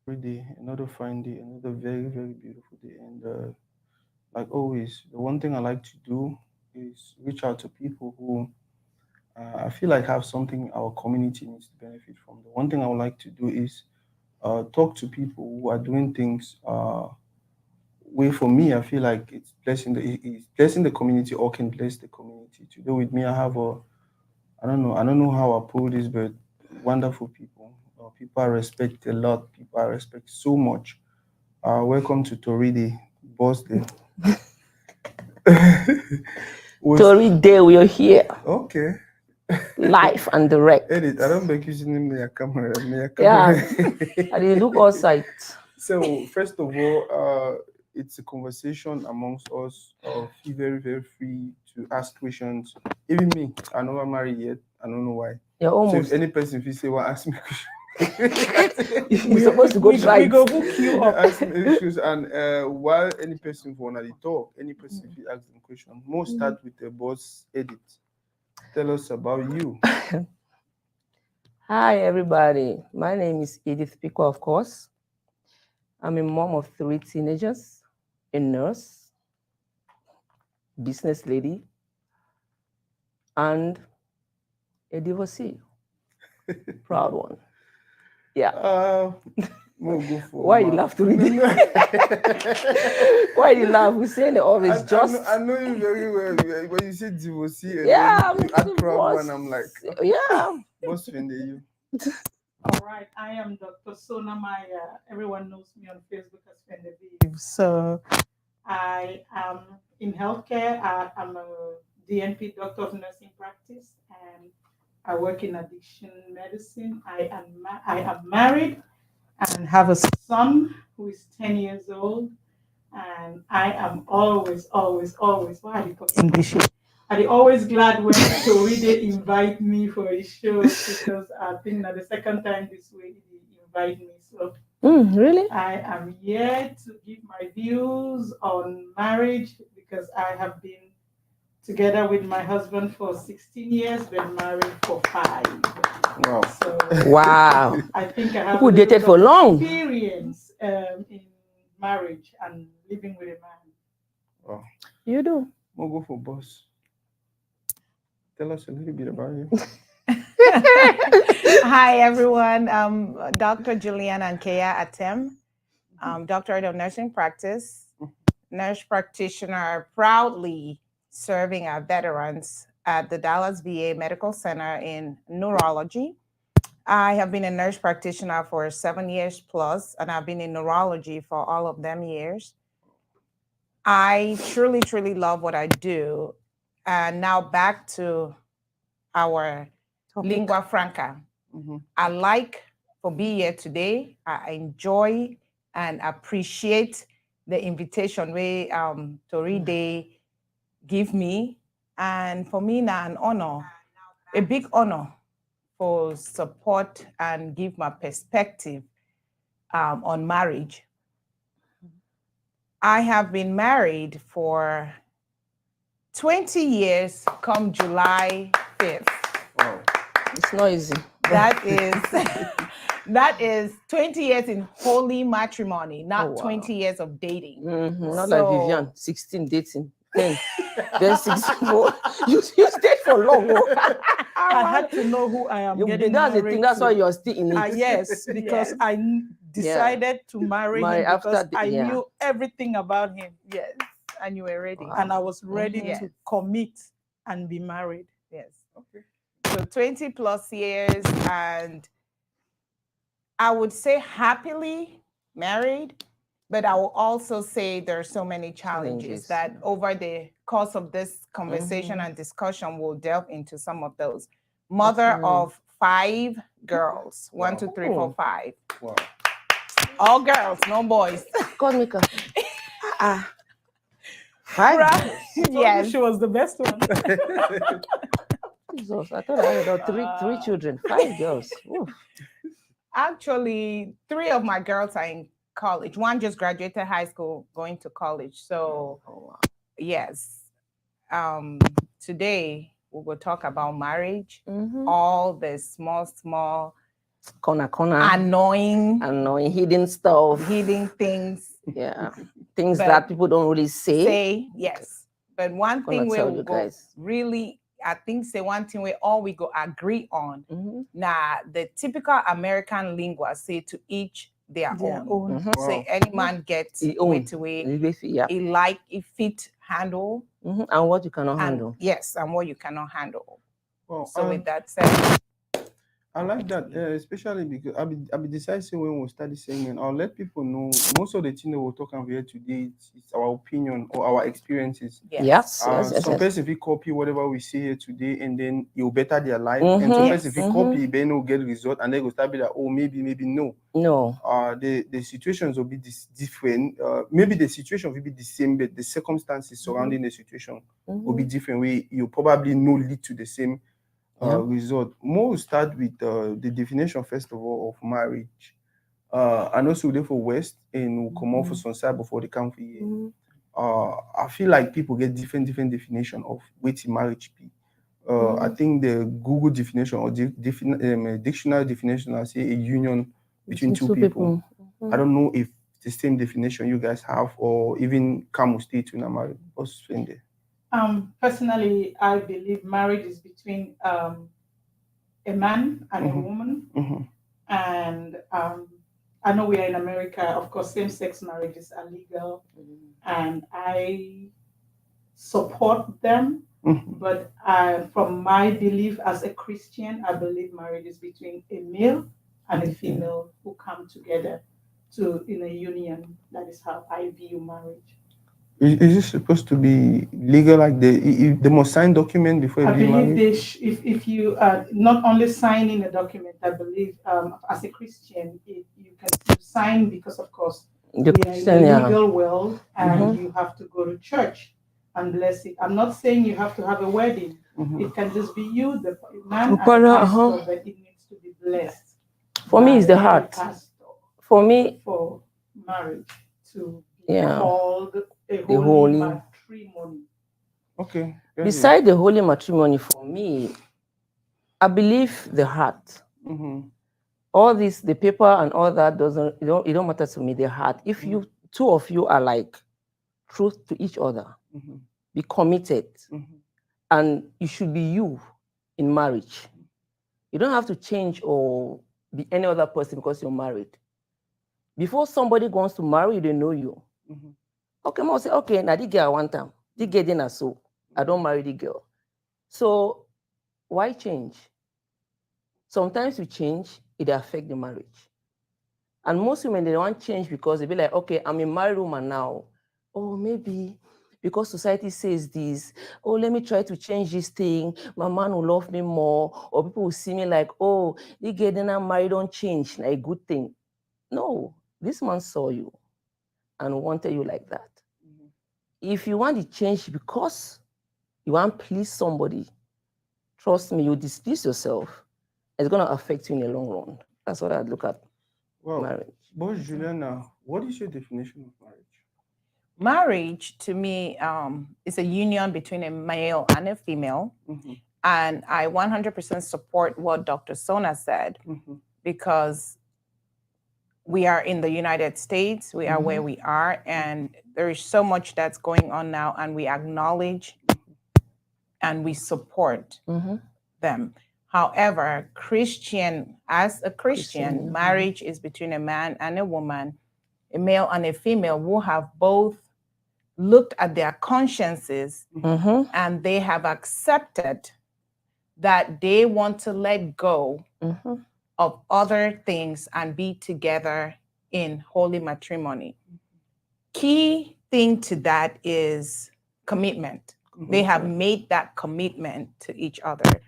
Every day, another fine day, another very, very beautiful day. And like always, the one thing I like to do is reach out to people who I feel like have something our community needs to benefit from. The one thing I would like to do is talk to people who are doing things way for me. I feel like it's blessing the community or can bless the community. Today with me, I have a I don't know how I put this, but wonderful people. People I respect a lot. People I respect so much. Welcome to Toride, boss day. Was Tori Day, we are here, okay. live and direct. Edith, I don't make you see me a camera. Me a camera. Yeah, I did look outside. So first of all, it's a conversation amongst us. Feel very very free to ask questions. Even me, I never married yet. I don't know why. You're So if almost. any person feel say, well, ask me question. You're supposed to go try We it. go hook you up. Ask me issues and while any person wanna dey talk, any person if you ask them question. Most start with the boss Edith. Tell us about you. Hi, everybody. My name is Edith Pico, of course. I'm a mom of 3 teenagers, a nurse, business lady, and a divorcee. Proud one. Yeah. We'll go for Why you laugh to read it? Why you laugh? We say it always just. I know you very well. When you say divorcee and Yeah, then you add proud boss. one, I'm like, Yeah. what's friend you? All right, I am Dr. Sona-Maier. Everyone knows me on Facebook as Genevieve. So I am in healthcare. I'm a DNP, Doctor of Nursing Practice, and I work in addiction medicine. I am married and have a son who is 10 years old. And I am always, why are you talking English? I'm always glad when Toride invite me for a show because I think that the second time this week he invite me. So Really? I am here to give my views on marriage because I have been together with my husband for 16 years, been married for 5. Wow. So Wow. I think I have Who a dated little for bit of long? experience in marriage and living with a man. Wow. You do. We'll go for boss. Tell us a little bit about you. Hi, everyone. Dr. Juliana and Kea Atem, doctorate of nursing practice, nurse practitioner, proudly serving our veterans at the Dallas VA Medical Center in neurology. I have been a nurse practitioner for 7 years plus, and I've been in neurology for all of them years. I truly, truly love what I do. And now back to our lingua franca. Mhm. I like for being here today. I enjoy and appreciate the invitation way Tori Day give me. And for me now an honor, a big honor for support and give my perspective on marriage. I have been married for 20 years come July 5th. Wow. It's not easy. That is that is 20 years in holy matrimony, not Oh, wow. 20 years of dating. Not So- like Vivian, 16 dating, 10, then 64. You stayed for long. Oh. I had to know who I am getting That's the married thing. That's to. why you're still in it. Yes, because Yes. I decided to marry Marry him because after I yeah. knew everything about him. Yes, and you were ready. Wow. And I was ready Mhm. to commit and be married. Yes. Okay. So 20 plus years, and I would say happily married, but I will also say there are so many challenges Challenges. that over the course of this conversation and discussion, we'll delve into some of those. Mother of 5 girls, Wow. 1, 2, 3, 4, Oh. 5. Wow. All girls, no boys. God maker. 5 Right. girls. Told you Yes. she was the best one. Jesus, I thought I had about three children, 5 girls. Oof. Actually, 3 of my girls are in college. One just graduated high school, going to college. So, Oh, wow. yes. Today we will talk about marriage, Mhm. all the small corner, annoying, hidden stuff, hidden things. yeah, things But that people don't really say. Yes. But one Gonna thing we tell will you go guys. really, I think say one thing we all we go agree on. Now the typical American lingua say to each their own. Say any man gets weight away, he like, he fit handle, and what you cannot handle. Yes, and what you cannot handle. Well, So with that said, I like that, especially because I'll be deciding when we'll start the segment. I'll let people know most of the things that we're talking about here today. It's our opinion or our experiences. Yes. Some person will copy whatever we see here today, and then it will better their life. And some person will copy, then will get result, and they will start be like, oh, maybe no. The situations will be different. Maybe the situation will be the same, but the circumstances surrounding the situation will be different. Way you probably know lead to the same result. More will start with the definition first of all of marriage. And also therefore West and will come off for some side before they come for here. I feel like people get different definition of what marriage be. I think the Google definition or dictionary definition, I say a union between two people. I don't know if the same definition you guys have or even come state to marriage. What's in there? Personally, I believe marriage is between a man and a woman. And I know we are in America, of course, same-sex marriages are legal, and I support them. But from my belief as a Christian, I believe marriage is between a male and a female who come together in a union. That is how I view marriage. Is this supposed to be legal? Like they must sign document before you be married? If you are not only signing a document, I believe as a Christian, you can sign because of course we are in the legal world, and you have to go to church and bless it. I'm not saying you have to have a wedding. It can just be you, the man, and the pastor, but it needs to be blessed. For me, it's the heart. For me, for marriage to be called a the holy matrimony. Okay. Beside the holy matrimony, for me, I believe the heart. All this, the paper and all that it don't matter to me. The heart. If you two of you are like truth to each other, be committed, and you should be you in marriage. You don't have to change or be any other person because you're married. Before somebody wants to marry you, they know you. Okay, mom say, okay, now the girl one time, the girl dinner so I don't marry the girl. So why change? Sometimes you change, it affects the marriage. And most women, they don't change because they be like, okay, I'm a married woman now. Oh, maybe because society says this. Oh, let me try to change this thing. My man will love me more. Or people will see me like, oh, the girl dinner married don't change, like a good thing. No, this man saw you and wanted you like that. If you want to change because you want to please somebody, trust me, you displease yourself. It's going to affect you in the long run. That's what I look at. Marriage. Boss Juliana, what is your definition of marriage? Marriage to me is a union between a male and a female. And I 100% support what Dr. Sona said, because we are in the United States, we are where we are, and there is so much that's going on now, and we acknowledge and we support them. However, as a Christian, marriage is between a man and a woman, a male and a female who have both looked at their consciences and they have accepted that they want to let go of other things and be together in holy matrimony. Key thing to that is commitment. They have made that commitment to each other.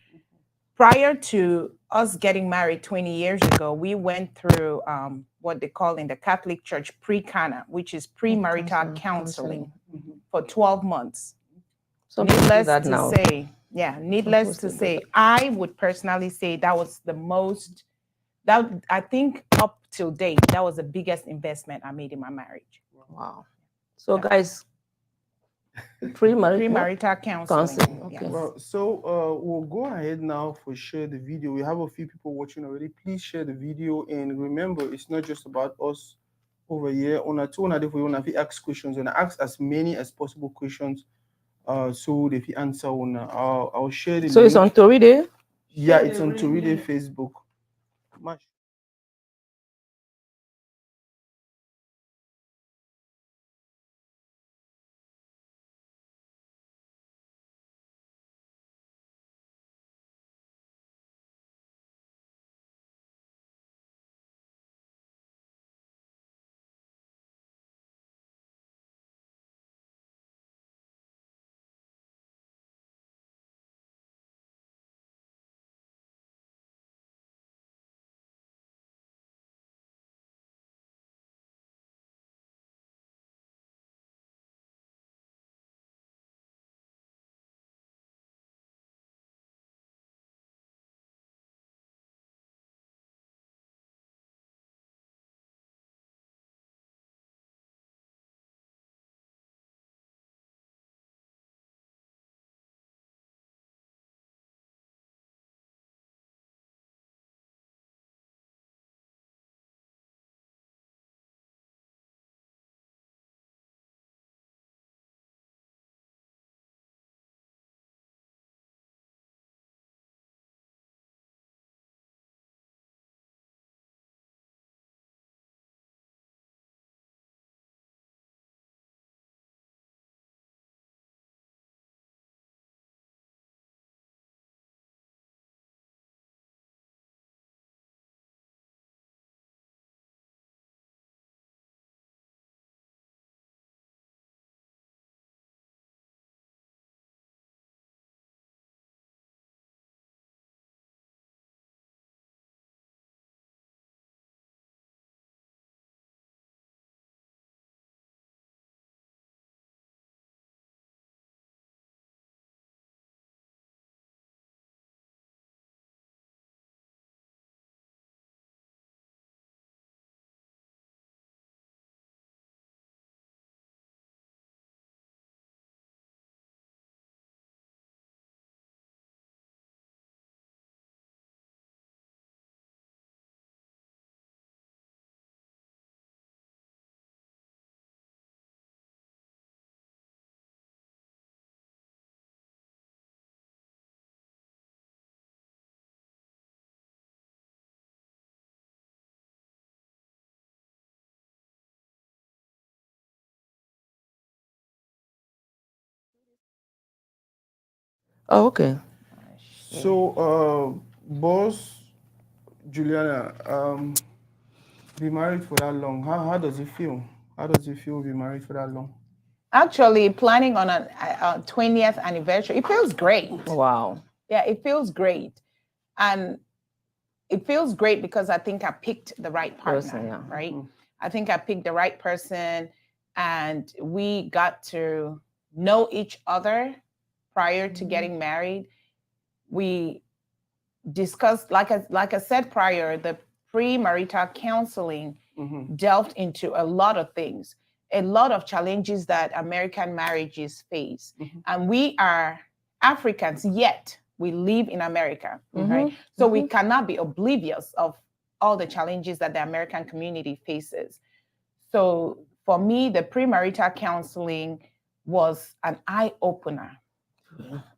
Prior to us getting married 20 years ago, we went through what they call in the Catholic Church pre-cana, which is premarital counseling for 12 months. So needless to say, I would personally say that was the most, that I think up till date, that was the biggest investment I made in my marriage. Wow. So guys, Premarital counseling. Okay. Yes. Well, so we'll go ahead now for share the video. We have a few people watching already. Please share the video, and remember, it's not just about us over here. On a two, if we want to ask questions, and ask as many as possible questions. So if you answer on, I'll share the So link. it's on Toride? Yeah, Share it's the on link. Toride Facebook. Much. Oh, okay. So, boss Juliana, be married for that long. How does it feel? How does it feel to be married for that long? Actually, planning on a 20th anniversary, it feels great. Wow. Yeah, it feels great. And it feels great because I think I picked the right partner, right? I think I picked the right person, and we got to know each other prior to getting married. We discussed, like I said prior, the premarital counseling delved into a lot of things, a lot of challenges that American marriages face. And we are Africans, yet we live in America, right? So we cannot be oblivious of all the challenges that the American community faces. So for me, the premarital counseling was an eye opener.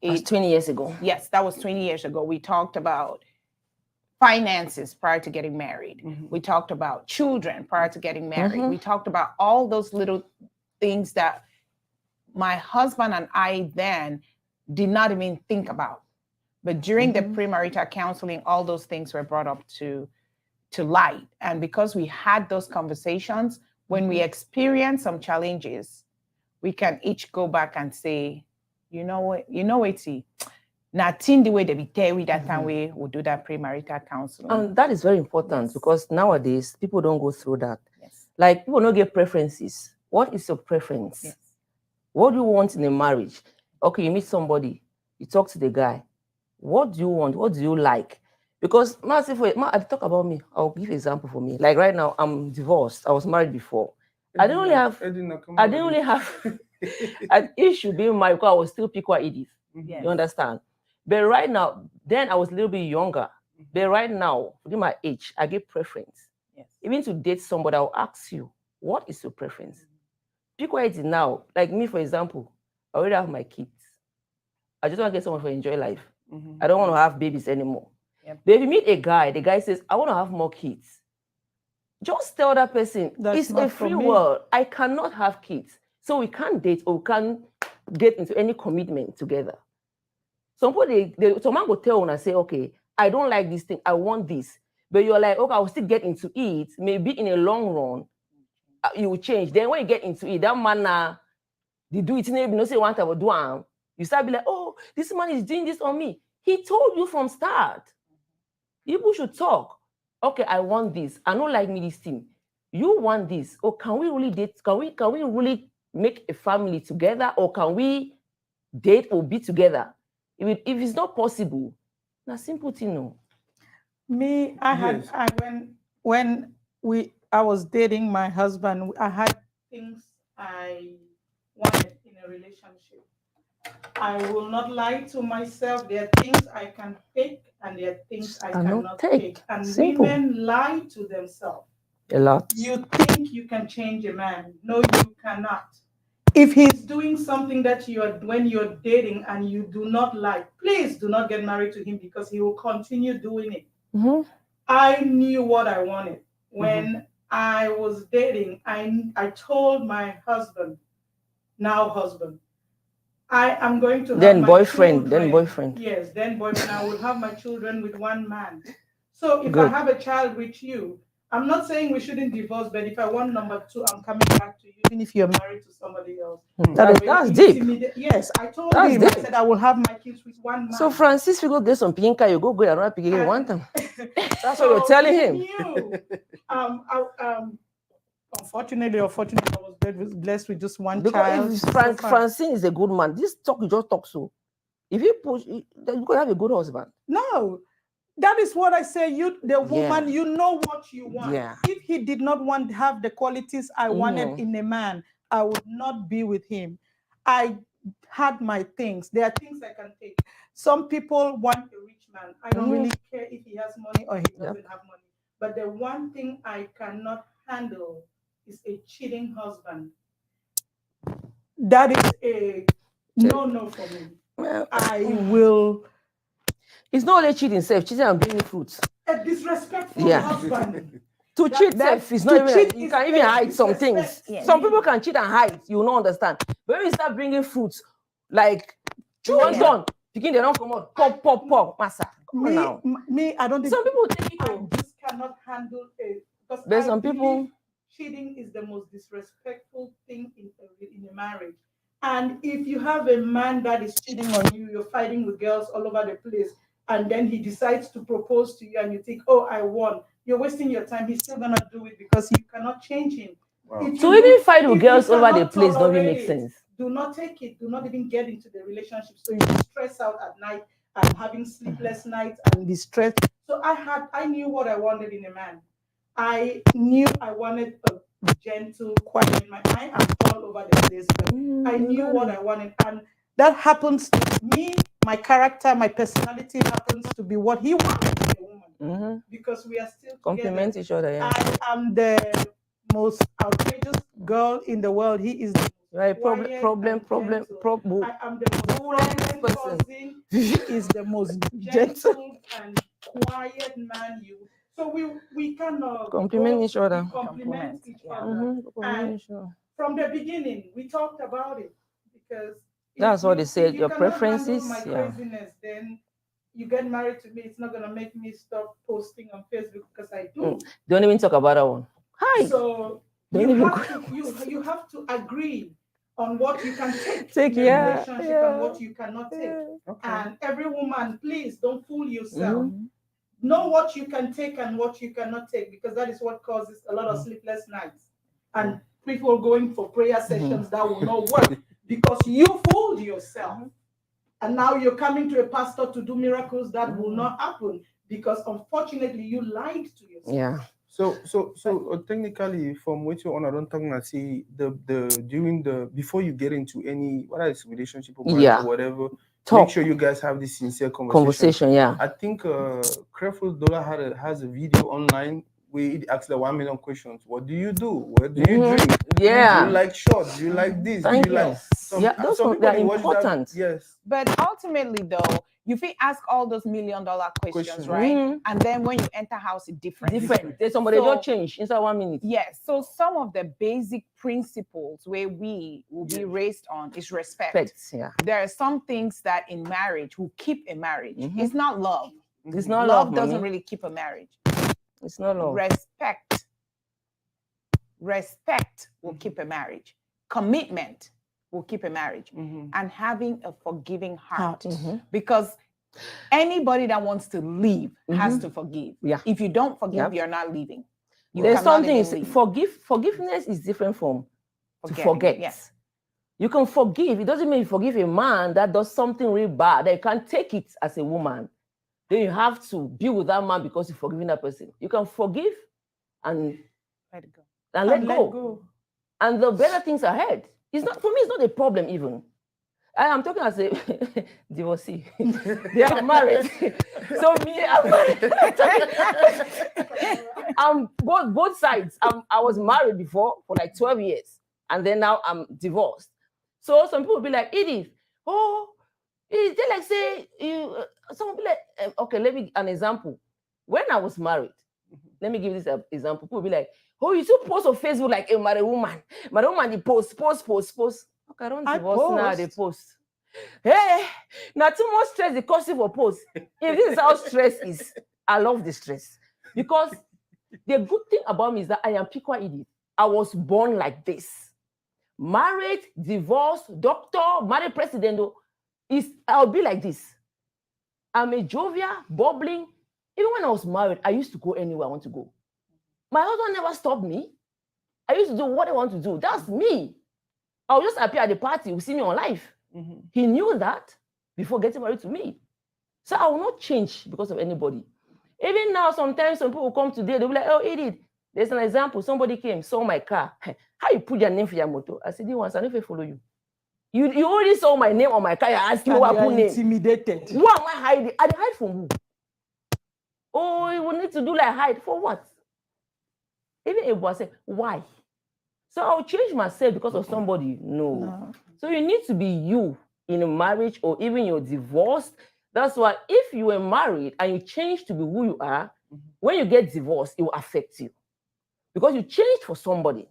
That's 20 years ago. Yes, that was 20 years ago. We talked about finances prior to getting married. We talked about children prior to getting married. We talked about all those little things that my husband and I then did not even think about. But during the premarital counseling, all those things were brought up to light. And because we had those conversations, when we experience some challenges, we can each go back and say, you know what, nothing the way they be tell we that time we will do that premarital counseling. And that is very important because nowadays people don't go through that. Yes. Like people don't get preferences. What is your preference? Yes. What do you want in a marriage? Okay, you meet somebody, you talk to the guy. What do you want? What do you like? Because I talk about me. I'll give an example for me. Like right now, I'm divorced. I was married before. I didn't only have an issue being married because I was still Piqua Edith. Yes. You understand? But right now, then I was a little bit younger. But right now, within my age, I give preference. Yes. Even to date somebody, I'll ask you, what is your preference? Piqua Edith now, like me, for example, I already have my kids. I just want to get someone to enjoy life. I don't want to have babies anymore. Yep. But if you meet a guy, the guy says, I want to have more kids. Just tell that person, it's a free world. I cannot have kids. So we can't date or we can't get into any commitment together. Some people, someone will tell and say, okay, I don't like this thing. I want this. But you're like, okay, I'll still get into it. Maybe in a long run, you will change. Then when you get into it, that man, they do it, you say one time, do you start be like, oh, this man is doing this on me. He told you from start. People should talk. Okay, I want this. I don't like me this thing. You want this. Or can we really date? Can we really make a family together? Or can we date or be together? If it's not possible, that's simple thing, no. Me, when I was dating my husband, I had things I wanted in a relationship. I will not lie to myself. There are things I can take and there are things I cannot take. And simple. Women lie to themselves. A lot. You think you can change a man. No, you cannot. If he's doing something that when you're dating and you do not like, please do not get married to him because he will continue doing it. I knew what I wanted. When I was dating, I told my husband, now husband, I am going to have then my boyfriend, children. then boyfriend. Yes, then boyfriend. I will have my children with one man. So if I have a child with you, I'm not saying we shouldn't divorce, but if I want number 2, I'm coming back to you, even if you're married to somebody else. That's deep. Yes, I told him, I said I will have my kids with one man. So Francis, we go get some pinka, you go around picking one time. That's what you're telling him. Unfortunately or fortunately, I was blessed with just one child. Because Francine is a good man. This talk, you just talk so. If you push, you could have a good husband. No. That is what I say. The woman, you know what you want. Yeah. If he did not have the qualities I wanted in a man, I would not be with him. I had my things. There are things I can take. Some people want a rich man. I don't really care if he has money or he doesn't have money. But the one thing I cannot handle is a cheating husband. That is a no for me. I will. It's not only cheating self, cheating and bringing fruits. A disrespectful husband. To cheat self is not even, you can even hide some things. Yeah. Some people can cheat and hide, you will not understand. But when you start bringing fruits, like, you want done, begin they don't come out, pop, massa. Come on now. Me, I don't think some people take it. I just cannot handle it. Because there's some people. Cheating is the most disrespectful thing in a marriage. And if you have a man that is cheating on you, you're fighting with girls all over the place, and then he decides to propose to you and you think, oh, I won. You're wasting your time. He's still going to do it because you cannot change him. Wow. So even fight with girls over the place doesn't make sense. Do not take it. Do not even get into the relationship. So you stress out at night and having sleepless nights and be stressed. So I knew what I wanted in a man. I knew I wanted a gentle, quiet man. I am all over the place. I knew what I wanted. And that happens to me. My character, my personality happens to be what he wanted in a woman. Because we are still complement each other. Yeah. I am the most outrageous girl in the world. He is the problem. I am the most person. He is the most gentle and quiet man. So we can complement each other. Complement each other. And from the beginning, we talked about it because. That's what they said. Your preferences, my craziness, then you get married to me. It's not gonna make me stop posting on Facebook because I do. Don't even talk about that one. Hi. So you have to agree on what you can take in a relationship and what you cannot take. Okay. And every woman, please don't fool yourself. Know what you can take and what you cannot take, because that is what causes a lot of sleepless nights and people going for prayer sessions that will not work. Because you fooled yourself. And now you're coming to a pastor to do miracles that will not happen because unfortunately you lied to yourself. Yeah. So technically, from what you on, I don't think I see the during the before you get into any whether it's relationship or marriage or whatever. Talk. Make sure you guys have this sincere conversation. Yeah. I think Careful Dollar has a video online where it asks the 1 million questions. What do you do? What do you drink? Yeah. Do you like short? Do you like this? Thank do you like some? Yeah, those some are people they're they watch important. that. Yes. But ultimately, though, you feel ask all those $1 million questions, Question. right? And then when you enter house, it's different. There's somebody don't change inside 1 minute. Yes. So some of the basic principles where we will be raised on is respect. Yeah. There are some things that in marriage will keep a marriage. It's not love. It's not love doesn't really keep a marriage. It's not love. Respect will keep a marriage. Commitment will keep a marriage. And having a forgiving heart. Because anybody that wants to leave has to forgive. Yeah. If you don't forgive, you're not leaving. There's something forgiveness is different from to forget. Yes. You can forgive. It doesn't mean you forgive a man that does something really bad that you can't take it as a woman. Then you have to be with that man because you're forgiving that person. You can forgive and let it go. And let go. And the better things ahead. It's not for me, it's not a problem even. I am talking as a divorcee. They are married. So me, I'm both sides. I was married before for like 12 years. And then now I'm divorced. So some people will be like, Edith, is they like say you some people like okay, let me an example. When I was married, let me give this example. People will be like, oh, you still post on Facebook like a married woman. Married woman, they post. Okay, I don't divorce now, they post. Hey, now too much stress, the cost for post. If this is how stress is, I love the stress. Because the good thing about me is that I am Pikwa Edith. I was born like this. Married, divorced, doctor, married president, I'll be like this. I'm a jovial, bubbling. Even when I was married, I used to go anywhere I want to go. My husband never stopped me. I used to do what I want to do. That's me. I'll just appear at the party. You see me on live. He knew that before getting married to me. So I will not change because of anybody. Even now, sometimes some people come today, they'll be like, oh, Edith, there's an example. Somebody came, saw my car. How you put your name for your motor? I said, I don't follow you. You already saw my name on my car. You're asking me what I put name. Intimidated. What am I hiding? I hide from who? Oh, you will need to do like hide. For what? Even if I say, why? So I'll change myself because of somebody. No. So you need to be you in a marriage or even you're divorced. That's why if you were married and you change to be who you are, when you get divorced, it will affect you. Because you changed for somebody.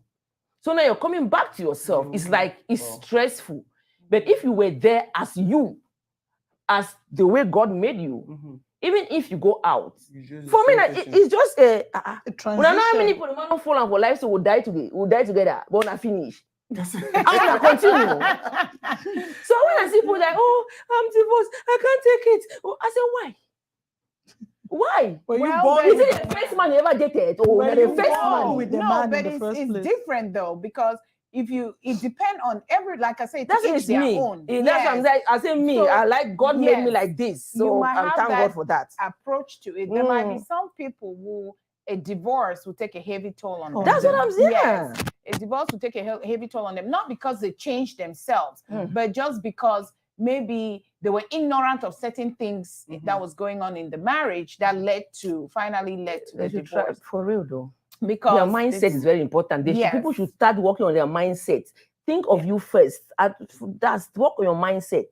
So now you're coming back to yourself. It's like, it's stressful. But if you were there as you, as the way God made you, even if you go out, for me, it's just a transition. We don't know how many people don't fall out for life, so we'll die today. We'll die together, but not finish. I want to continue. So when I see people like, oh, I'm divorced, I can't take it. Oh, I say, why? Why? Is it the first man you ever dated? Or the first man with the man but in the first it's place? different though, because it depends on like I said, that's each their me. own. That's what I'm saying. I say me. So, I like God made me like this. So I thank God for that. Approach to it. There might be some people who a divorce will take a heavy toll on them. That's what I'm saying. Yes. A divorce will take a heavy toll on them, not because they changed themselves, but just because maybe they were ignorant of certain things that was going on in the marriage that finally led to the divorce. For real though. Because your mindset is very important. People should start working on their mindset. Think of you first. That's work on your mindset.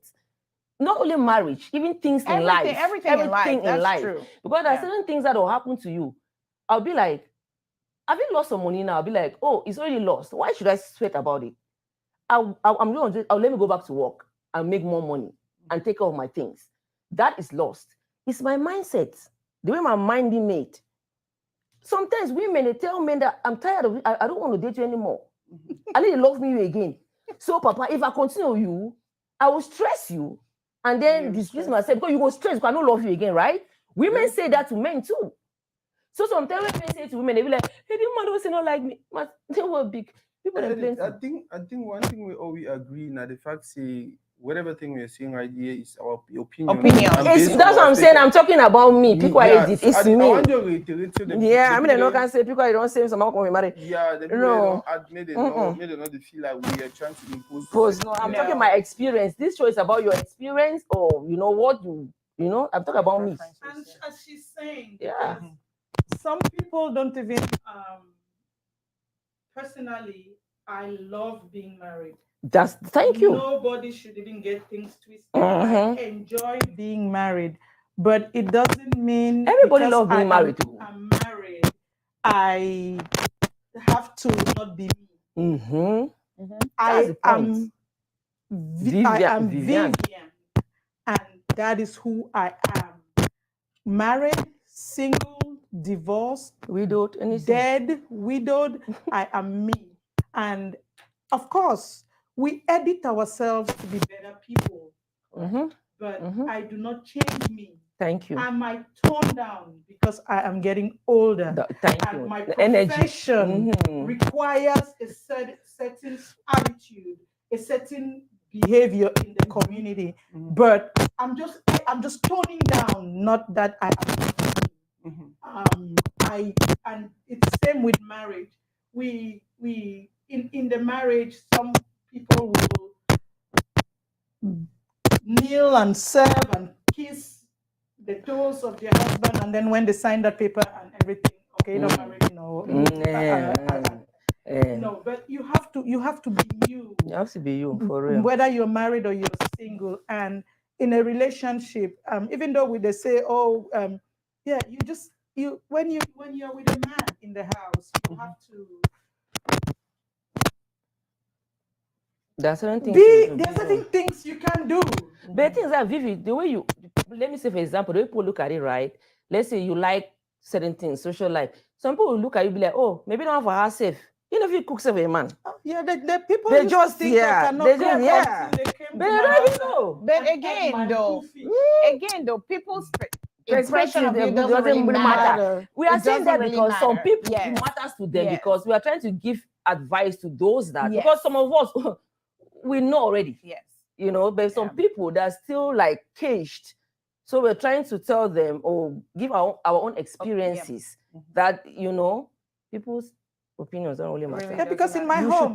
Not only marriage, even things in life. Everything in life. That's true. Because there are certain things that will happen to you. I'll be like, have you lost some money now? I'll be like, oh, it's already lost. Why should I sweat about it? I'll let me go back to work and make more money and take care of my things. That is lost. It's my mindset. The way my mind is made. Sometimes women, they tell men that I'm tired of it. I don't want to date you anymore. I need to love me again. So, Papa, if I continue you, I will stress you and then dismiss myself because you will stress because I don't love you again, right? Women say that to men too. So sometimes when men say to women, they be like, hey, the man doesn't not like me. They were big. People I think one thing we agree now, the fact say whatever thing we are saying right here is our opinion. Opinion. And based on That's what our I'm saying. take- I'm talking about me. People are Edith. so It's I me. want to reiterate to them. Yeah, I the mean, I people know can say people don't say someone can be married. Yeah, the people No. don't admit it. No, made it not to feel like we are trying to impose. No, I'm talking my experience. This show is about your experience, or you know what you know. I'm talking about me. And as she's saying, Yeah. some people don't even personally, I love being married. Thank you. Nobody should even get things twisted. I enjoy being married, but it doesn't mean everybody loves being married. I'm married, I have to not be me. I am Vivian, and that is who I am. Married, single, divorced, widowed, dead, widowed, I am me. And of course, we edit ourselves to be better people. But I do not change me. Thank you. I might tone down because I am getting older. Thank and you. My The profession requires a certain attitude, a certain behavior in the community. But I'm just toning down, not that I am. And it's the same with marriage. We in the marriage, some people will kneel and serve and kiss the toes of their husband, and then when they sign that paper and everything, okay, not married, no, but you have to be you. You have to be you, for real. Whether you're married or you're single, and in a relationship, even though they say, yeah, when you're with a man in the house, you have to. There's certain things. There's certain things you can do. But things are vivid. The way you, let me say, for example, the way people look at it, right? Let's say you like certain things, social life. Some people will look at you and be like, oh, maybe not for herself. You know, if you cook for a man. Yeah, the people they just think I cannot cook they don't even know. But again, though, people's impression of you doesn't really matter. We are saying that because some people it matters to them, because we are trying to give advice to those that because some of us we know already. Yes. You know, but some people that are still like caged. So we're trying to tell them or give our own experiences that, you know, people's opinions don't really matter. Yeah, because in my home,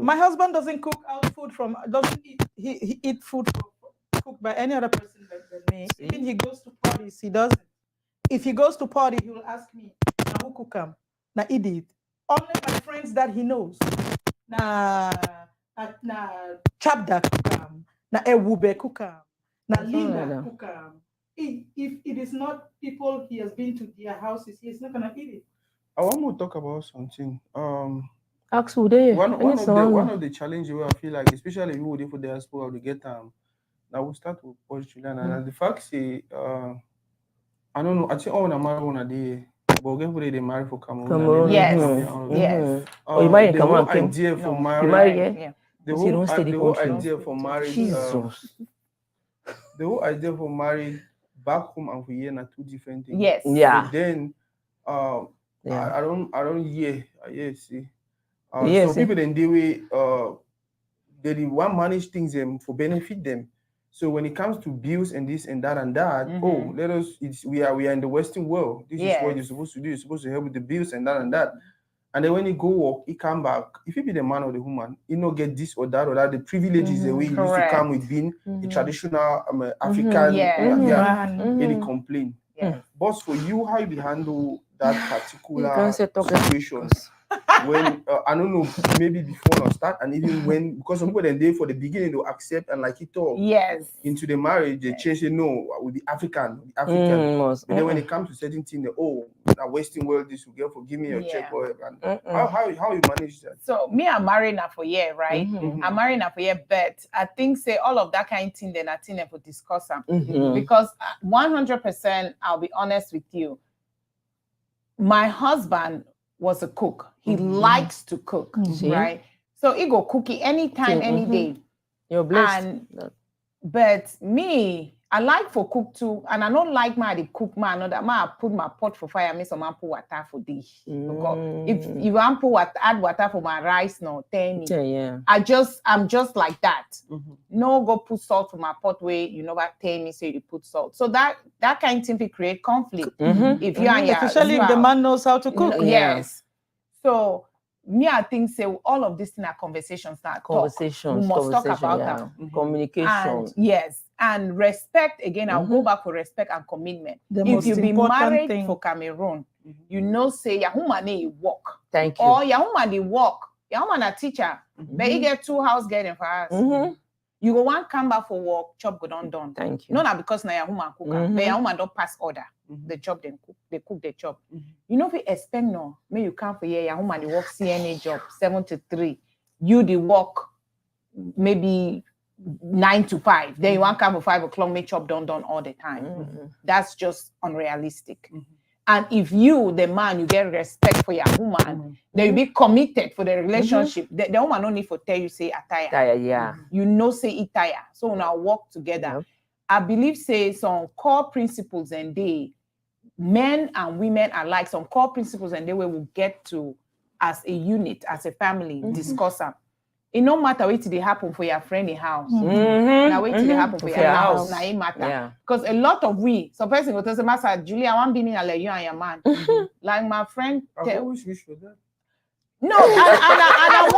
my husband doesn't cook out food doesn't eat, he eat food cooked by any other person than me. Even he goes to parties, he doesn't. If he goes to party, he will ask me, now who cook him? Now Edith. Only my friends that he knows. Na Chabda cook him. Na Ewube cook him. Na Linda cook him. If it is not people he has been to their houses, he's not gonna eat it. I want to talk about something. Ask who they one of the challenges where I feel like, especially you would for the diaspora to get now we'll start with Portugal and the fact say I don't know, I think all the marijuana they but again they marry for Cameroon. Yes. Oh, you marry the whole Cameroon? idea for marriage. You marry, the whole idea for marriage. The whole idea for marriage back home and for here are two different things. Yes. Yeah. But then I don't see. Some people then they way they want manage things for benefit them. So when it comes to bills and this and that, we are in the Western world. This is what you're supposed to do. You're supposed to help with the bills and that. And then when you go work, you come back. If you be the man or the woman, you don't get this or that. The privileges the way you used to come with being a traditional African. Any complaint. But for you, how you handle that particular situation? When I don't know, maybe before or start, and even when, because some people then they for the beginning they'll accept and like it all. Yes. Into the marriage, they change. They know with the African. But then when it comes to certain things, the Western world, this will get for give me your check or how you manage that? So me, I'm married now for a year, right? I'm married now for a year, but I think say all of that kind of thing, then I think they will discuss them because 100%, I'll be honest with you. My husband was a cook. He likes to cook, right? So he go cookie anytime, any day. You're blessed. But me, I like for cook too, and I don't like my cook man. That I put my pot for fire, me some put water for this. Because if you want put add water for my rice, no, tell me. Yeah. I'm just like that. No go put salt for my pot where you never tell me say you put salt. So that kind of thing will create conflict. If you and especially if the man knows how to cook. Yes. So me, I think say all of this in our conversations now. We must talk about them. Communication. And yes. And respect, again, I'll go back for respect and commitment. If you be married for Cameroon, you know, say, Yahumane work. Thank you. Or Yahumane work. Yahumane a teacher. But you get 2 house getting for us. You go one come back for work, job go done. Thank you. Not because na Yahuma cook, but Yahuma don't pass order. The job then cook, they cook the job. You know, if you expect no, may you come for here, Yahuma the work CNA job 7 to 3. You the work maybe 9 to 5. Then you want come for 5 o'clock, make job done all the time. That's just unrealistic. And if you, the man, you get respect for your woman, then you be committed for the relationship. The woman don't need to tell you, say, attire. Yeah. You know, say, attire. So now work together. Yep. I believe, say, some core principles and they, men and women alike, some core principles and they will get to, as a unit, as a family, discuss them. It no matter what they happen for your friend in house. Now wait till they happen for your house. Now it matter. Because a lot of some person will tell say, Master Julia, I want to be in you and your man. Like my friend. I always wish for that. No, and I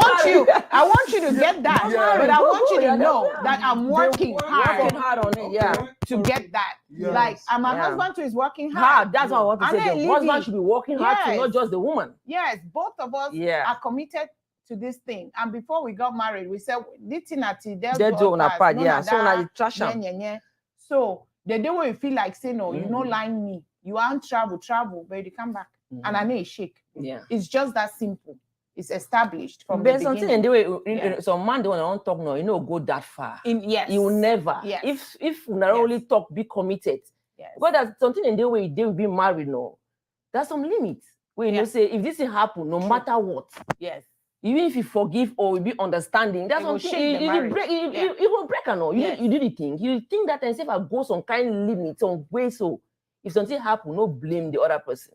want you to get that. But I want you to know that I'm working hard on it, to get that. Like, and my husband too is working hard. That's what I want to say. The husband should be working hard too, not just the woman. Yes, both of us are committed to this thing. And before we got married, we said this thing at they do on a part, So now you trash them. So the day when you feel like say no, you don't like me, you want travel, but you come back. And I know it shake. It's just that simple. It's established from the beginning. Something in the way some man don't want to talk no, you know, go that far. You will never. If you not only talk, be committed. But there's something in the way they will be married, no. There's some limits. Where you know say if this happen, no matter what. Even if you forgive or will be understanding, that's something you will break or no. You do the thing. You think that and say if I go some kind of limit, some way so if something happen, no blame the other person.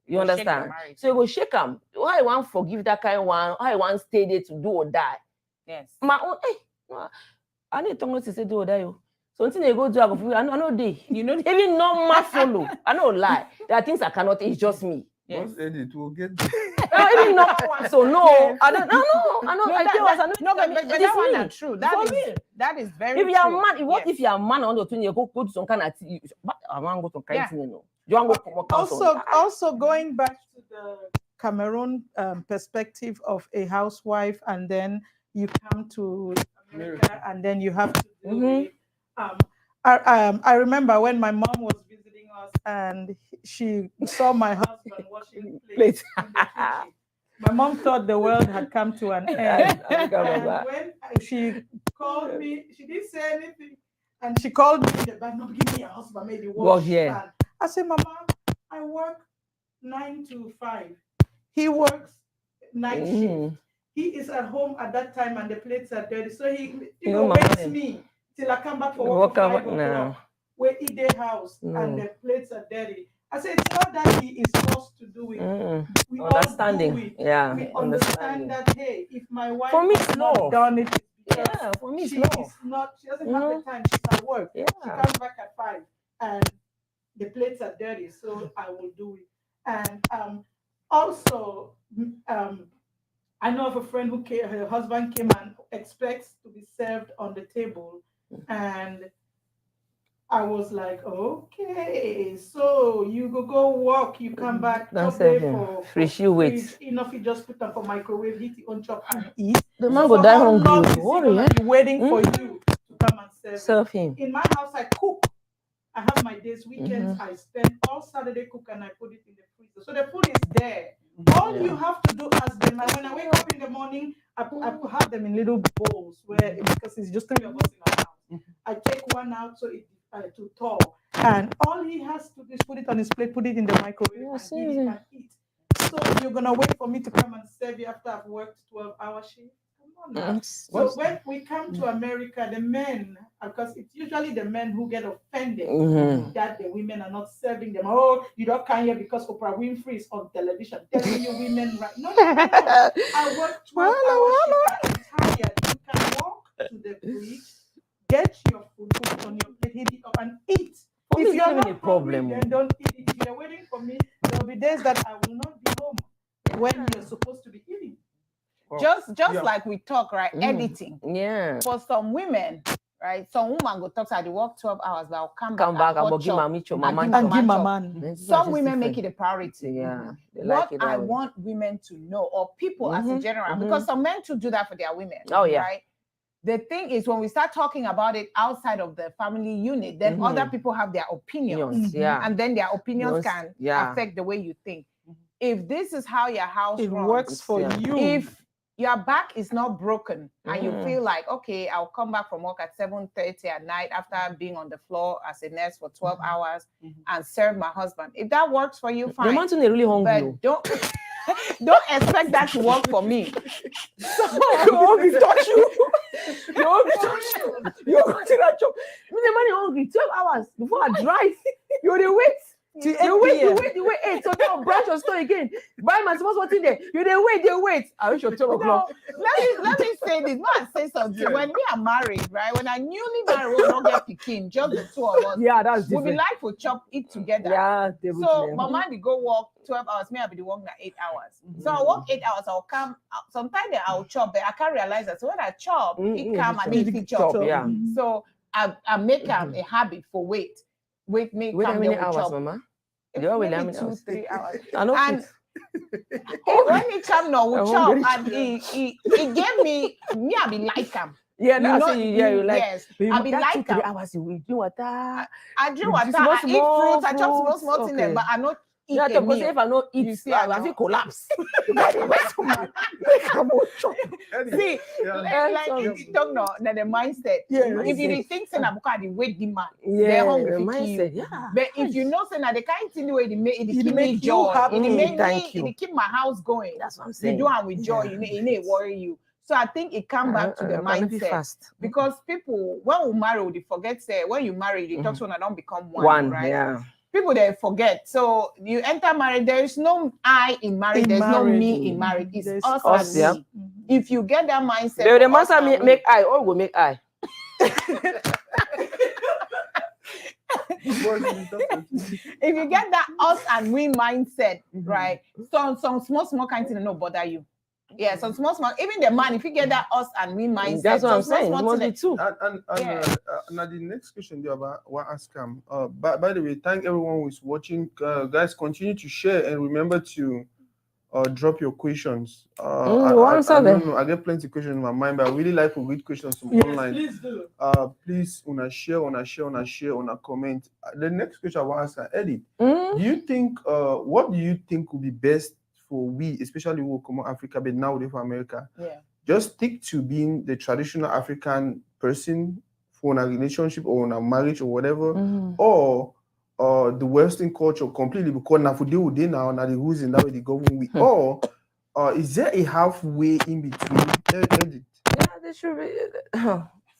You understand? So you go shake them. Why you want forgive that kind of one? Why you want stay there to do or die? My own, I need to know to say do or die. Something they go do, I know they. You know, even normal follow. I don't lie. There are things I cannot. It's just me. Once Edith will get even not one. So no, I don't. No, but that one is true. That is very true. If you are man, what if you are man on the twin? You go to some kind of. I want to go to some kind of thing, you know. You want to go also going back to the Cameroon perspective of a housewife, and then you come to America, and then you have to do I remember when my mom was visiting us, and she saw my husband washing plates in the kitchen. My mom thought the world had come to an end. And when she called me, she didn't say anything. And she called me in the back, no, give me a husband, made the wash. I said, Mama, I work 9 to 5. He works night shift. He is at home at that time and the plates are dirty. So he waits me till I come back for work 5 o'clock. We eat their house and the plates are dirty. I said, it's not that he is forced to do it. We understanding. All do it. We understand that, hey, if my wife for me, has not done it, for me, she doesn't have the time. She's at work. She comes back at 5 and the plates are dirty, so I will do it. And also, I know of a friend who came, her husband came and expects to be served on the table, and I was like, okay, so you go work, you come back, for free wait. Enough, you just put them for microwave, heat your own chop and eat. The man go die hungry. Waiting for you to come and serve him. In my house, I cook. I have my days, weekends. I spend all Saturday cook and I put it in the freezer. So the food is there. All you have to do as the man, when I wake up in the morning, I have them in little bowls because it's just 3 of us in our house. I take one out so it to thaw, and all he has to do is put it on his plate, put it in the microwave, and eat. So you're gonna wait for me to come and serve you after I've worked 12-hour shift? Come on now. So when we come to America, the men, because it's usually the men who get offended that the women are not serving them. Oh, you don't come here because Oprah Winfrey is on television telling you women right. No. I work 12 hours shift. I'm tired. You can walk to the fridge, get your food, put it on your plate, heat it up and eat. If you're not a problem, then don't eat it. If you're waiting for me, there'll be days that I will not be home when you're supposed to be eating. Well, just like we talk, right? Editing. Yeah. For some women, right? Some woman go talk, I work 12 hours, but I'll come back and give my man. Some women make it a priority. Yeah. What I want women to know, or people as a general, because some men too do that for their women. Oh, yeah. Right? The thing is, when we start talking about it outside of the family unit, then other people have their opinions. Yeah. And then their opinions can affect the way you think. If this is how your house runs, works for you. If your back is not broken and you feel like, okay, I'll come back from work at 7:30 at night after being on the floor as a nurse for 12 hours and serve my husband. If that works for you, fine. The mountain is really hungry. But don't expect that to work for me. Someone will touch you. You're going to that job. The man is hungry. 12 hours before I drive. You're the wait. You wait. So don't branch your store again. Buy my small what's in there. You wait. I wish you're 12 o'clock. Let me say this. Let me say something. Yeah. When we are married, right? When I newly married, we'll not get Pekin, just the two of us. Yeah, that's different. We'll be like for chop eat together. Yeah, so my man will go work 12 hours. Me, I'll be working at 8 hours. So I'll work 8 hours. I'll come. Sometimes I'll chop, but I can't realize that. So when I chop, it come and it chop. Yeah. So I make a habit for wait. Wait how many hours, Mama? Maybe 2-3 hours. I know. And when he come now, we chop, and he gave me, I be like him. Yeah, you like. Yes, I be like him. 3 hours, you will do water. I drink water. I eat fruits. I chop small things, but I not eat a because if I not eat, I feel collapse. See, like you don't know that the mindset. If you think saying about the weight demand, the mindset. Yeah. But if you know saying that the kind of thing way it keep me joy, it keep my house going. That's what I'm saying. You do it with joy. You need worry you. So I think it comes back to the mindset. Because people, when we marry, they forget say when you marry, you talk to one don't become one, right? Yeah. People they forget. So you enter marriage, there is no I in marriage, there's no me in marriage. It's us and me. If you get that mindset, the master make I or will make I. If you get that us and we mindset, right? So some small kind of thing no bother you. Yeah, some small, even the man, if you get that us and we mindset, that's what I'm saying. Too. And now the next question you about what ask him. By the way, thank everyone who is watching. Guys, continue to share and remember to drop your questions. I get plenty of questions in my mind, but I really like to read questions from online. Please do. Please, share, comment. The next question I want to ask Edith. Do you think what do you think would be best for we, especially who come from Africa, but now live for America? Yeah. Just stick to being the traditional African person for a relationship or a marriage or whatever, or the Western culture completely, because now for they now the rules in that way they govern with, or is there a halfway in between? Edith? Yeah, there should be.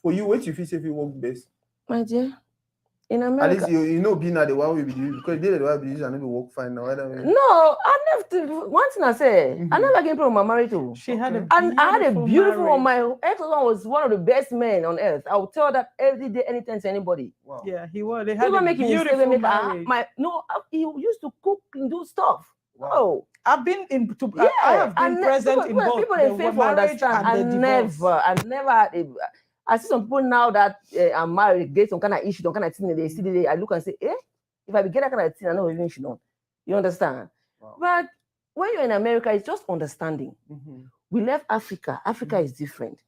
For you, what you feel if it work best? My dear, in America, at least you know being at the one we be doing, because they the one we be and maybe work fine now. No, I never. One thing I say, I never came from my marriage too. She had a and I had a beautiful one. My ex-husband was one of the best men on earth. I will tell that every day, anytime to anybody. Wow. Yeah, he was. They had a beautiful marriage. He used to cook and do stuff. Wow. Oh, I've been I have been present in both. People in faith understand. I never had I see some people now that are married, get some kind of issue, some kind of thing, they see the I look and say, if I get that kind of thing, I know even she don't. You understand? Wow. But when you're in America, it's just understanding. We left Africa. Africa is different.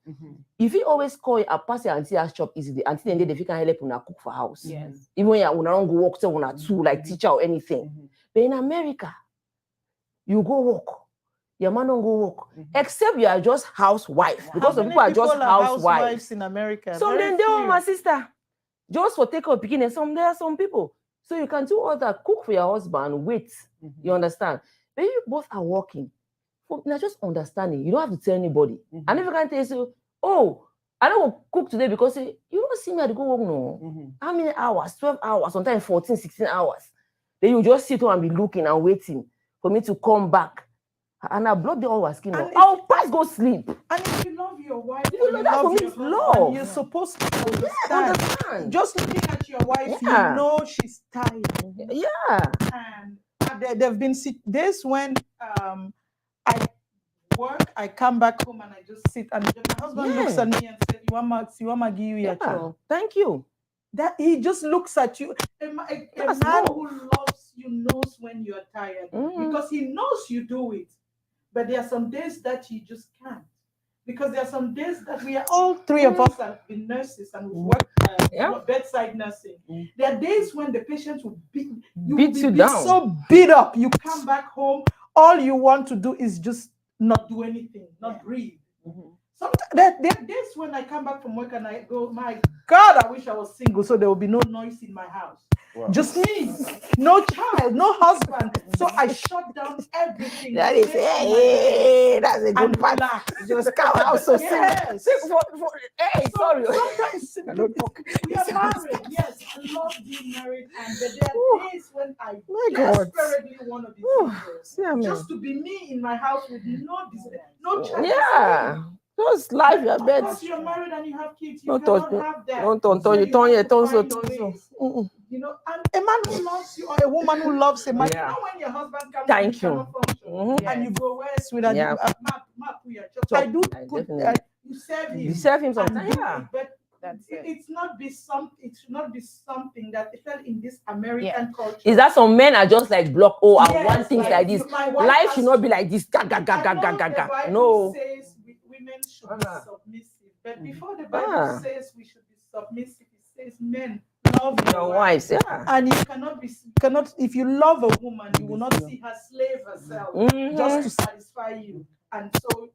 If you always call a pass your auntie as shop easily, until then if you can help una cook for house. Yes. Even when you don't go work so una two like teacher or anything. But in America, you go work. Your man don't go work, except you are just housewife. Because some people are just housewives in America. Some then they are my sister, just for take up beginning. Some there are some people, so you can do all that, cook for your husband, wait. You understand? But you both are working. just understanding. You don't have to tell anybody. And if you can tell you, oh, I don't cook today because you don't see me at the go work no. How many hours? 12 hours, sometimes 14, 16 hours. Then you just sit home and be looking and waiting for me to come back. And I block the hour skin. I'll pass go sleep. And if you love your wife, you know that for me is love. You're supposed to understand. Just looking at your wife, you know she's tired. Yeah. And there have been days when I work, I come back home and I just sit, and my husband looks at me and said, "You want to give you your child?" Thank you. That he just looks at you. A man who loves you knows when you're tired because he knows you do it. But there are some days that you just can't, because there are some days that we are all three of us have been nurses and we've worked bedside nursing. There are days when the patients will beat you down, so beat up. You come back home, all you want to do is just not do anything, not breathe. Sometimes there are days when I come back from work and I go, my God, I wish I was single so there will be no noise in my house. Wow. Just me, no child, no husband. So I shut down everything. That is, that's a good part. Just come out so yes. Sorry. Sometimes we are married. Yes, I love being married, and there are days when I desperately want to be single. Just to be me in my house with no child. Yeah. Just life your bed. Because you're married and you have kids, you cannot have that. You know, and a man who loves you or a woman who loves a man, you know when your husband comes and you cannot function, and you go, where's sweetheart? I do put you serve him. You serve him sometimes. But it should not be something that fell in this American culture. Is that some men are just like block? Oh, I want things like this. Life should not be like this. No. Says women should be submissive, but before the Bible says we should be submissive, it says men love your wives. And you cannot. If you love a woman, you will not see her slave herself just to satisfy you. And so,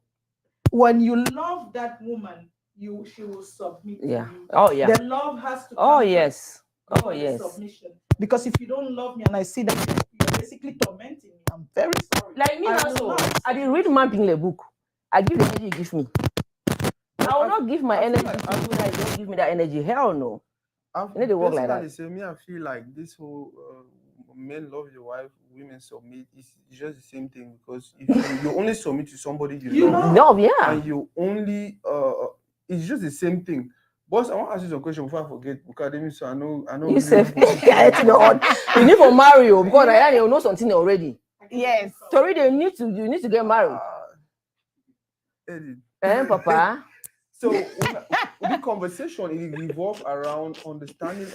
when you love that woman, she will submit to you. Oh yeah. The love has to come submission. Because if you don't love me and I see that you're basically tormenting me, I'm very sorry. Like me also, I didn't read man being a book. I give the energy you give me. I will not give my energy to you that you don't give me that energy. Hell no. You need to work like that. I feel like this whole men love your wife, women submit, it's just the same thing, because if you only submit to somebody you love, and you only it's just the same thing. Boss, I want to ask you some question before I forget, because I know you said you need for marry you, because I know something already. Yes. So you need to get married. Edith. Papa. So the conversation, it revolves around understanding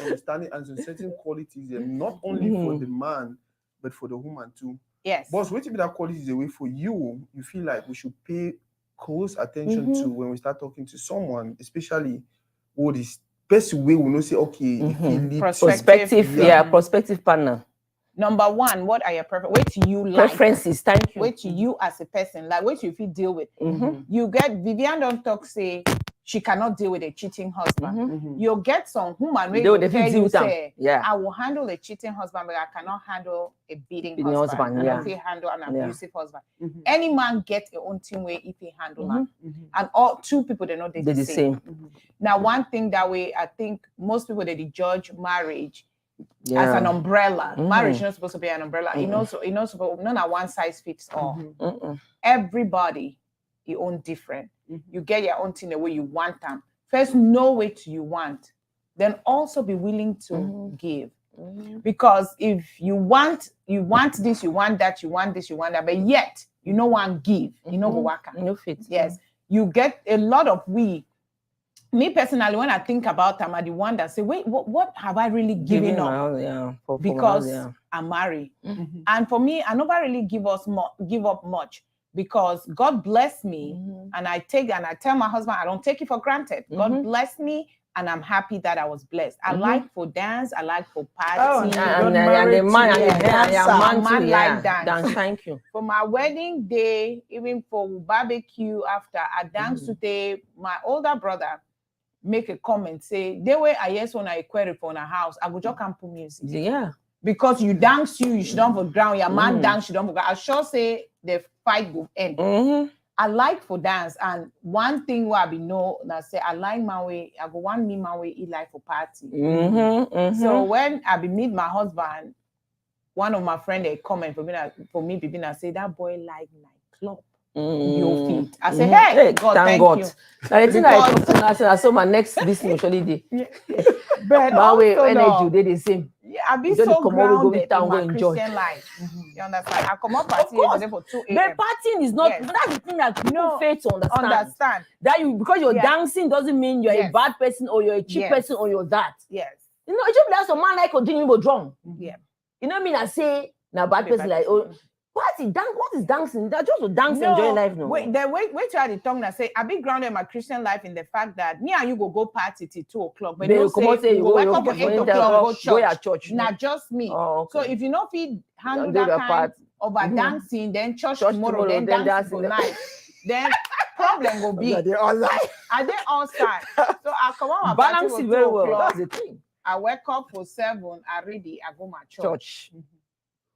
and certain qualities, not only for the man but for the woman too. Yes. But what if that quality is a way for you feel like we should pay close attention to when we start talking to someone, especially what is best way we know say prospective partner. Number one, what are your preferences? Thank you. What you as a person like? What you feel deal with? You get Vivian don't talk say she cannot deal with a cheating husband. You'll get some woman where you tell you say, I will handle a cheating husband, but I cannot handle a beating husband. I don't handle an abusive husband. Any man gets a own team way if he handle man, and all two people they know they're the same. Now, one thing that way I think most people they judge marriage. As an umbrella. Marriage is not supposed to be an umbrella. Not a one size fits all. Everybody, your own different. You get your own thing the way you want them. First, know what you want. Then also be willing to give. Because if you want this, you want that, you want this, you want that, but yet you no one give, you know go work. No fit. Yes. You get a lot of me personally, when I think about I'm the one that say, wait, what have I really given up? Because I'm married. And for me, I never really give up much, because God bless me, and I tell my husband, I don't take it for granted. God bless me, and I'm happy that I was blessed. I like for dance, I like for party. Like dance. Thank you. For my wedding day, even for barbecue after, I dance today. My older brother make a comment, say, they were I yes when I query for a house, I would just come put music. Yeah. Because you dance, you should don't for ground, your man dance, you don't for ground. I sure say the fight go end. I like for dance, and one thing where I be know that say I like my way. I go want me my way eat like for party. So when I be meet my husband, one of my friend they comment for me people and say that boy like nightclub. Your feet. I say, hey, God, thank God. You. Now the thing I saw my next business usually day. But my way also, energy they the same. Yeah, I be so grounded in my Christian life. You understand? I come up party every day for 2 a.m. But partying is not that's the thing that people fail to understand. That you because you're dancing doesn't mean you're a bad person or you're a cheap person or you're that. Yes. You know, it should be like some man like continue with drum. Yeah. You know what I mean? I say now bad person like what is dancing? That's just a dance enjoying life. No. Wait try the tongue that say I be grounded in my Christian life in the fact that me and you go party till 2 o'clock. But you say you go wake up at 8 o'clock go church. Not just me. So if you not feel handle that kind of dancing, then church tomorrow, then dance for night, then problem will be. Are they all outside? So I come on balance it very well. That's the thing. I wake up for 7, I ready, I go my church.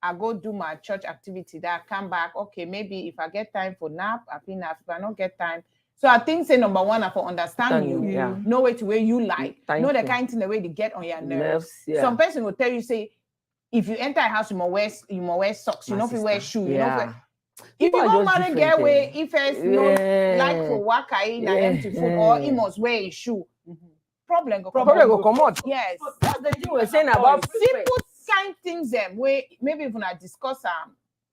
I go do my church activity. Then I come back. Okay, maybe if I get time for nap, I feel nap. If I don't get time, so I think say number one, I for understand you. Know it where you like. Know the kind of thing the way they get on your nerves. Some person will tell you say, if you enter a house, you must wear socks. You know if you wear shoes. You know if you go marry get away, if it's not like for work, I empty food or he must wear a shoe. Problem go come out. Yes, that's the thing we're saying about simple kind things them where maybe if I discuss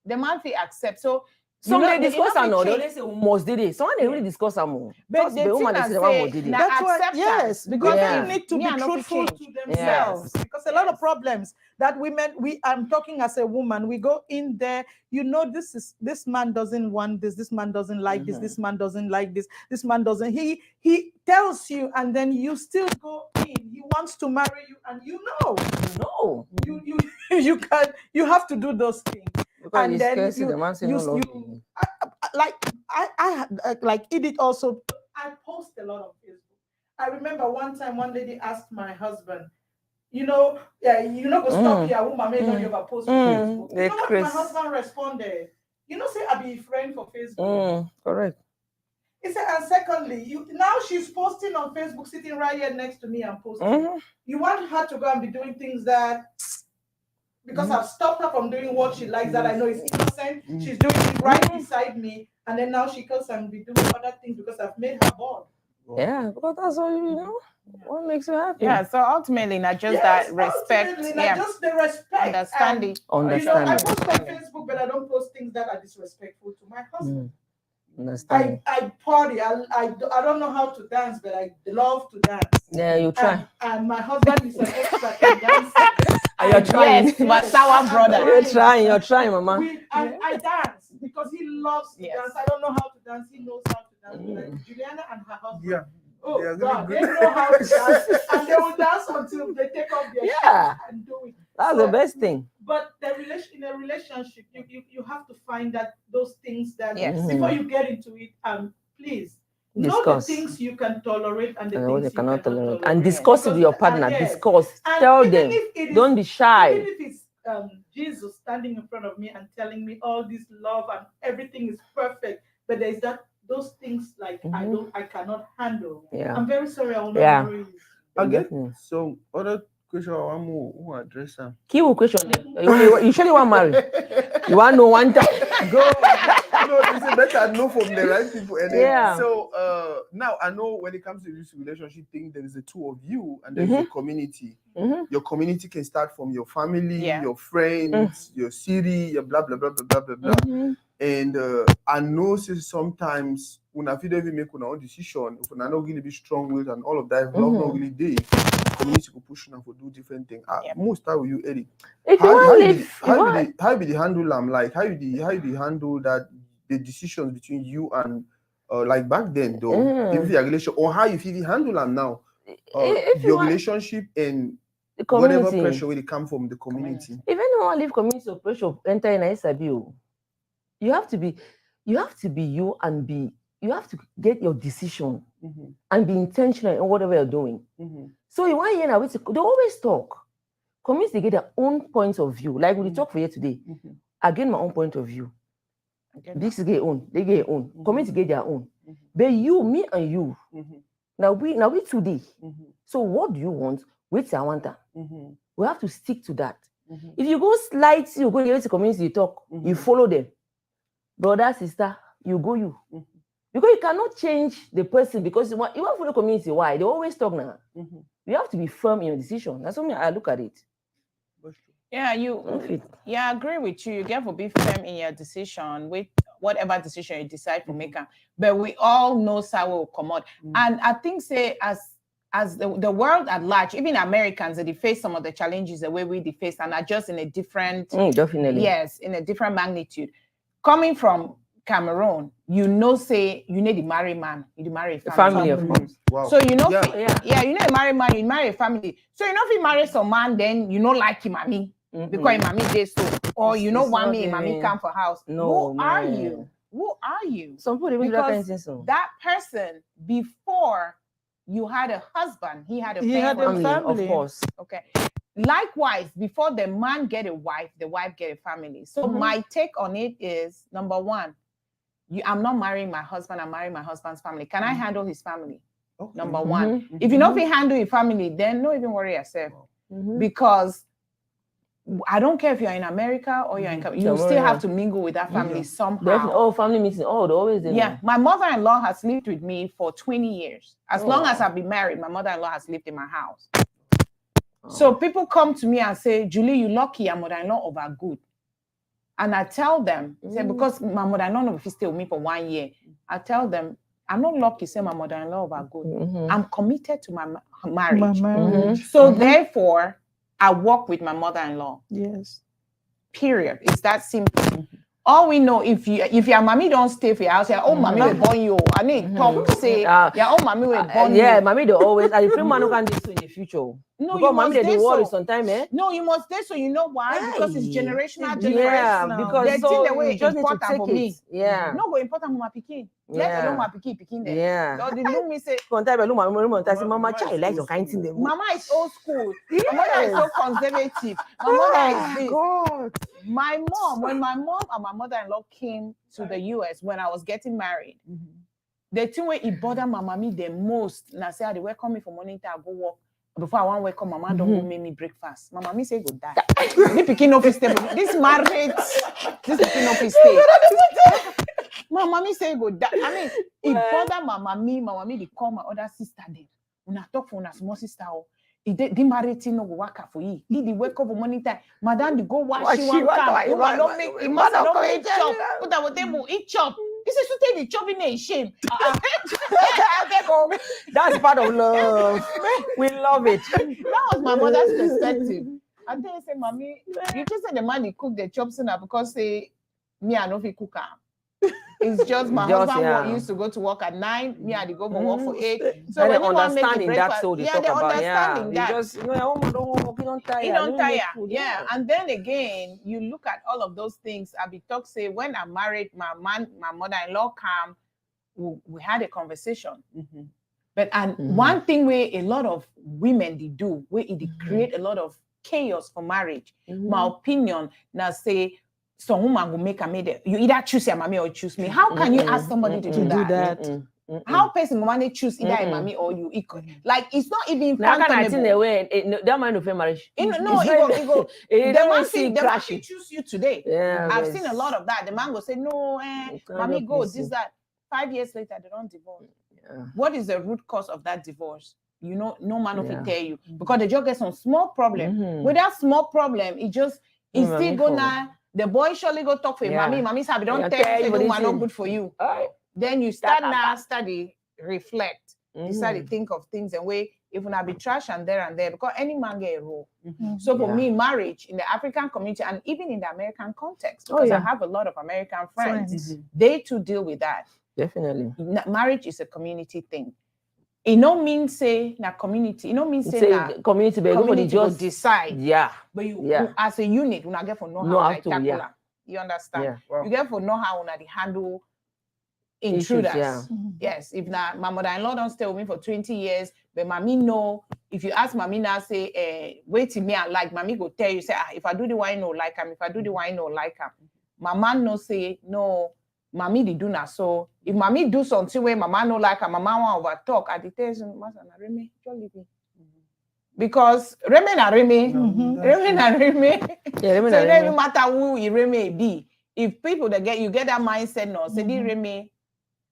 the man will accept. So some they discuss and no, they only say must did it. Someone they really discuss more. But the woman they say that's why yes, because they need to be truthful to themselves. Because a lot of problems that women I'm talking as a woman, we go in there, you know, this man doesn't want this man doesn't like this man doesn't like this man doesn't he tells you and then you still go in. He wants to marry you and you know you have to do those things. Because and then like Edith also. I post a lot on Facebook. I remember one time one lady asked my husband, you know go stop your woman make on your post on Facebook. You know what my husband responded? You know, say I be friend for Facebook. Correct. He said, and secondly, now she's posting on Facebook, sitting right here next to me and posting. You want her to go and be doing things that because I've stopped her from doing what she likes that I know is innocent. She's doing it right beside me, and then now she goes and be doing other things because I've made her bored. Yeah, because that's all you know. What makes you happy? Yeah, so ultimately, not just that respect. Not just the respect. Understanding. You know, I post on Facebook, but I don't post things that are disrespectful to my husband. I party. I don't know how to dance, but I love to dance. Yeah, you try. And my husband is an expert in dancing. You're trying. Yes, my sour brother. You're trying, Mama. I dance because he loves to dance. I don't know how to dance. He knows how to dance. Like Juliana and her husband. Yeah. Oh God, they know how to dance, and they will dance until they take off their shirt and do it. That's the best thing. But in a relationship, you have to find that those things that before you get into it, please know the things you can tolerate and the things you cannot tolerate. And discuss it with your partner. Discuss. Tell them. Don't be shy. Even if it's Jesus standing in front of me and telling me all this love and everything is perfect, but there's those things like I cannot handle. Yeah. I'm very sorry, I will not marry you. Okay. So other question I want to address them. Key question. You surely want marry. You want no one time. Go. No, it's better know from the right people. And then, so now I know when it comes to this relationship thing, there is the two of you and there's a community. Your community can start from your family, your friends, your city, your blah blah blah blah blah blah blah. And I know sometimes when I feel even make our own decision, if we're not really be strong with and all of that, love not really there. Community will push and for do different things. Most start with you, Edith. How do you handle them? Like how do you handle that the decisions between you and like back then though, if your relation or how you feel handle them now? Your relationship and whatever pressure will come from the community. Even when I leave community of pressure enter in ISABU, you have to be you and you have to get your decision and be intentional in whatever you're doing. So in 1 year now, they always talk. Communities get their own points of view. Like we talk for here today, I get my own point of view. Big sis get own, they get own, community get their own. But you, me and you, now we today. So what do you want? Wait, I want that. We have to stick to that. If you go slide, you go to the community, you talk, you follow them. Brother, sister, you go you. Because you cannot change the person because you want to follow community. Why? They always talk now. You have to be firm in your decision. That's what I look at it. Yeah, I agree with you. You get to be firm in your decision with whatever decision you decide to make. But we all know how will come out. And I think say as the world at large, even Americans, they face some of the challenges the way we face and are just in a different definitely. Yes, in a different magnitude. Coming from Cameroon, say you need a married man, you marry a family of course. Wow. So you know, you know a married man, you marry a family. So you know if you marry some man, then you know like him, mommy, because him mommy did so, or you know one me, mommy come for house. No, who are you? Who are you? Some people even do that kind of thing. So that person before you had a husband, he had a family, of course. Okay. Likewise, before the man get a wife, the wife get a family. So my take on it is, number one, I'm not marrying my husband, I'm marrying my husband's family. Can I handle his family? Okay. Number one. If you know if you handle your family, then don't even worry yourself. Because I don't care if you're in America or you're in you still have to mingle with that family somehow. Oh, family meeting. Oh, they always do. Yeah. My mother-in-law has lived with me for 20 years. As long as I've been married, my mother-in-law has lived in my house. So people come to me and say, Julie, you lucky your mother-in-law over good. And I tell them, say, because my mother-in-law will stay with me for 1 year, I tell them, I'm not lucky, say my mother-in-law over good. I'm committed to my marriage. So therefore, I work with my mother-in-law. Yes. Period. It's that simple. All we know, if your mommy don't stay for your house, your own mommy will born you. I need talk to say your own mommy will born you. Yeah, mommy they always. I think man can do so in the future. No, because mommy they worry sometimes. No, you must stay so. You know why? Because it's generational. Yeah, because so the way just important need to for take me. It. Yeah. No, go important for my pikin. Let alone my pikin there. Yeah. So they look me say. Mama, child like your kind thing. Mama is old school. My mother is so conservative. My mother is this. God. My mom, when my mom and my mother-in-law came to the US when I was getting married, the thing where it bothered my mommy the most, and I said, they welcome me for morning time, I go work. Before I want to welcome, my mom don't go make me breakfast. My mommy say, go die. This picking up his stay. This marriage, this picking up his stay. My mommy say, go die. I mean, it bothered my mommy, they call my other sister then. When I talk for my small sister, the marriage no go work for you. He the wake up for morning time. Madam, they go wash you one car. You don't make it. Must not make chop. Put our table, eat chop. He says, "You take the chopping a shame." That's part of love. We love it. That was my mother's perspective. And then I say, "Mommy, you just said the man he cook the chops now because say me I know he cook am." It's just my husband used to go to work at 9. Me and they go for work for 8. So and when they understand in that so they talk about that. Just you don't tire. You don't tire. Yeah. And then again, you look at all of those things. I be talk say when I married my mother-in-law came, we had a conversation. But one thing where a lot of women they do, where it create a lot of chaos for marriage. My opinion now say. Some woman will make a made. You either choose your mommy or choose me. How can you ask somebody to do that? How person want choose either a mommy or you equal? Like it's not even. Now can I think the way that man of marriage? No, it go. The man can choose you today. Yeah, I've seen a lot of that. The man will say no, mommy go this that. 5 years later they don't divorce. Yeah. What is the root cause of that divorce? You know, no man will tell you because they just get some small problem. With that small problem, it's still gonna. The boy surely go talk for him. Mommy said, don't tell you, woman not good for you. Then you start study, reflect, decide to think of things and way, even I be trash and there, because any man get a role. So for me, marriage in the African community and even in the American context, because I have a lot of American friends, they too deal with that. Definitely. Marriage is a community thing. It no mean say na community. It no mean say na community, but everybody just decide. Yeah. But you as a unit, you not get for know how to tackle them. You understand? Yeah. Wow. You get for know how to handle intruders. Yes. If na my mother-in-law don't stay with me for 20 years, but mommy know. If you ask mommy now, say, wait till me and like, mommy go tell you, say, if I do the wine, no like him. If I do the wine, no like him. My man no say no. mommy they do na so. If mommy do something where mama no like her, mama want over talk, at the tell master na Remy, just leave me. Because Remy na Remy, Remy na Remy. Yeah, Remy So na it don't Remy. even matter who Remy be. If people that you get that mindset no, say the Remy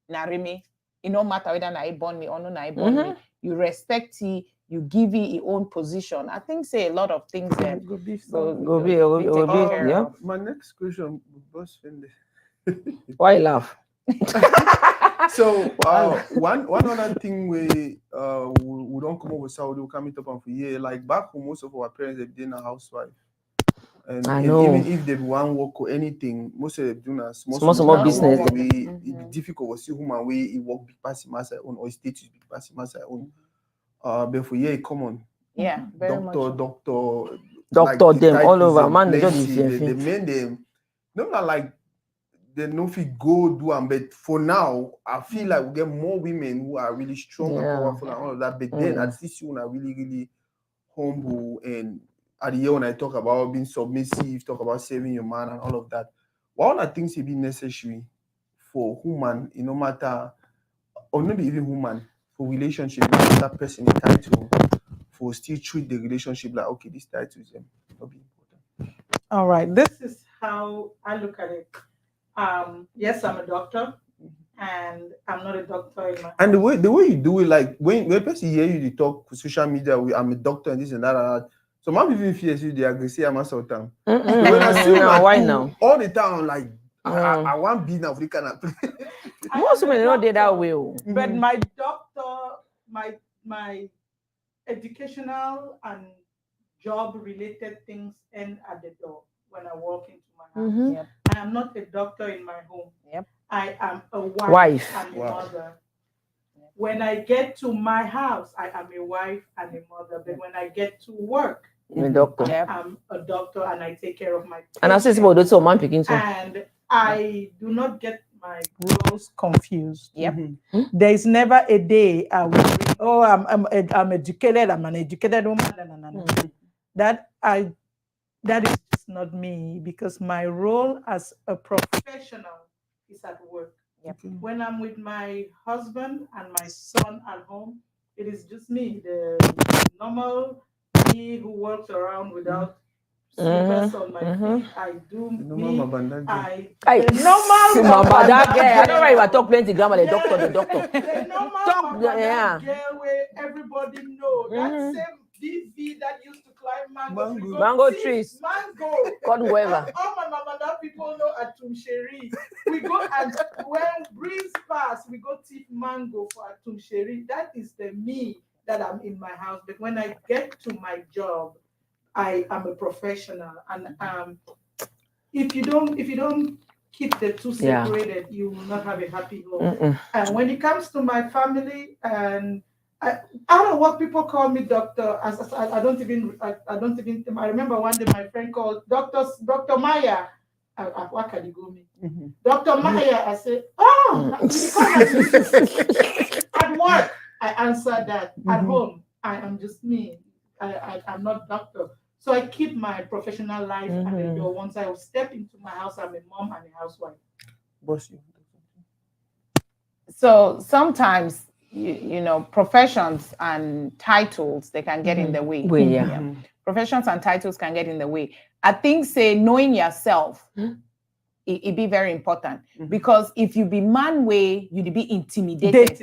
na Remy. It no matter whether na born me or no na born me. You respect it, you give it your own position. I think say a lot of things then Go be taken care yeah. of. My next question, boss Fendi. Why you laugh? So one other thing we don't come up with Saudi, we come up on for year. Like back home, most of our parents have been a housewife. I And know. even if they want work or anything, most of them doing a Small business. It's difficult to see who man way he work big passing master own or status big passing master own. But for year come on. Yeah, very much. Doctor, Them all over, man. They Plenty, just the men them. No, not like they no fit go do them, but for now, I feel like we get more women who are really strong and powerful and all of that. But then at least you are really, really humble. And at the end when I talk about being submissive, talk about saving your man and all of that, all the things will be necessary for human, no matter, or maybe even human, for relationship, no matter that person in title, for still treat the relationship like, okay, this title is not be important. All right, this is how I look at it. Yes, I'm a doctor, and I'm not a doctor in my. And the way you do it, like when person hear you talk social media, I'm a doctor and this and that. So my people fears you, they agree, say I'm a sultan. When I see why now? All the time, like I want be in Africa. Most women don't do that way. But my doctor, my educational and job related things end at the door when I walk into my house. Yep. I am not a doctor in my home. Yep. I am a wife and a mother. When I get to my house, I am a wife and a mother. But when I get to work, I'm a doctor. I'm a doctor and I take care of my patients. And I say about those man picking so. And I do not get my roles confused. Yep. There is never a day I will read, oh, I'm educated, I'm an educated woman. No. That is just not me, because my role as a professional is at work. Yep. When I'm with my husband and my son at home, it is just me, the normal me who walks around without slippers on my feet. I do me. Normal Mama that girl. I know why you are talking plenty grammar. The doctor. The normal that girl where everybody know that same DV that used to climb mango trees. Mango. God whoever. All my mama that people know Atem Sheri. We go and when breeze pass, we go thief mango for Atem Sheri. That is the me that I'm in my house. But when I get to my job, I am a professional, and if you don't keep the two separated, you will not have a happy home. And when it comes to my family, and I don't know what people call me doctor. I don't even. I remember one day my friend called Dr. Maier. What can you go me? Dr. Maier. I said, at work, I answered that. At home, I am just me. I'm not doctor. So I keep my professional life at the door. Once I step into my house, I'm a mom and a housewife. So sometimes, you know, professions and titles, they can get in the way. Professions and titles can get in the way. I think, say, knowing yourself, it be very important. Because if you be man way, you'd be intimidated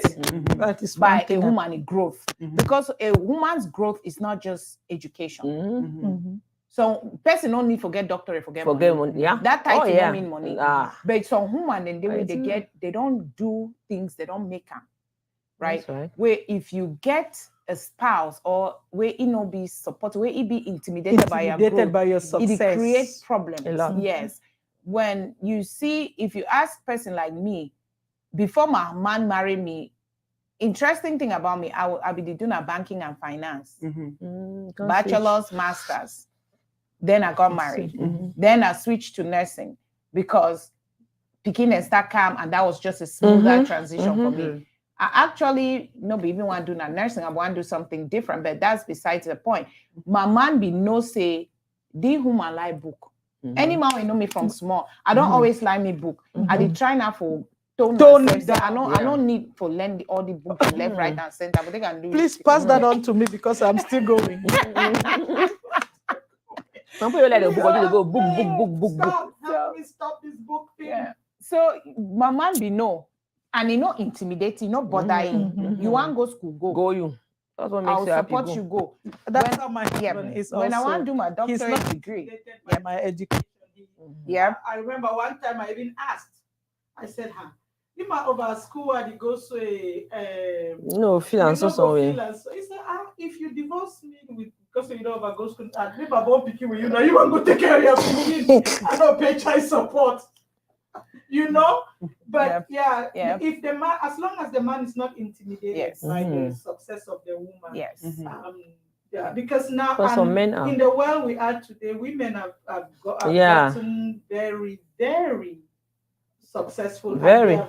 That is by a woman's growth. Because a woman's growth is not just education. So person don't need forget doctor, forget money. Yeah. That title don't mean money. But some woman, and the way they don't do things, they don't make them. Right? Where if you get a spouse or where it not be supported, where it be intimidated by your success, it creates problems. Yes. When you see, if you ask person like me, before my man marry me, interesting thing about me, I'll be doing a banking and finance, bachelor's, master's. Then I got married. Then I switched to nursing because picking and start calm, and that was just a smoother transition for me. I actually not even want to do nursing. I want to do something different, but that's besides the point. My man be no say the human life book. Any man will know me from small. I don't always like me book. I did try now for tone Tone myself. Say, down. I don't need for learn all the books left, right, and center. But they can do Please it. pass that on to me because I'm still going. Some people like the book, they go book. Stop. Help me stop this book thing. Yeah. So my man be no, and he no intimidating, no bothering. You want go school, go you. That's what makes I'll you happy. support you. Go. That's how my Yeah, husband is when I also. want to do my He's doctorate not degree. intimidated by my education. Yeah. I remember one time I even asked. I said, you might over school and you go so no feelings so somewhere. So he said, if you divorce me because you don't over go school, and maybe I won't pick you with you now, you want to go take care of your kids. I don't pay child support. You know, but if the man, as long as the man is not intimidated by the success of the woman, because now in the world we are today, women have gotten very, very successful. Very.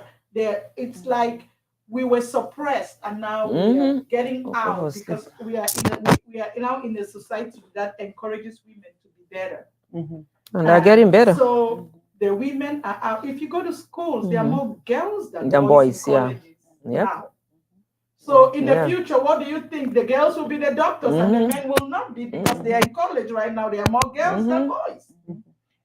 It's like we were suppressed, and now we are getting out because we are now in a society that encourages women to be better, and they're getting better. So the women are out. If you go to schools, there are more girls than boys. In colleges now. So in the future, what do you think? The girls will be the doctors and the men will not be because they are in college right now. There are more girls than boys.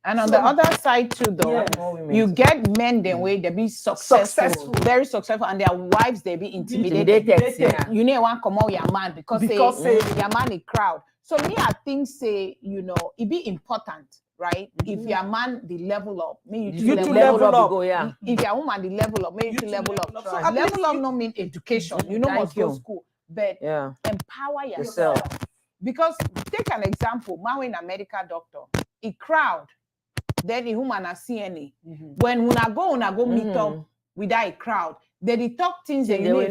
And on the other side too, though, you get men the way they be successful, very successful, and their wives they be intimidated. You know, one come out your man because say your man is crowd. So me, I think say it be important. Right? If your man the level up, me you to level up. Go, If your woman the level up, me you to level up. So level up no mean education. You know must go school, but empower yourself. Because take an example, man in a medical doctor, a crowd, then the woman are CNA. When una go meet up with that crowd, they talk things that you know if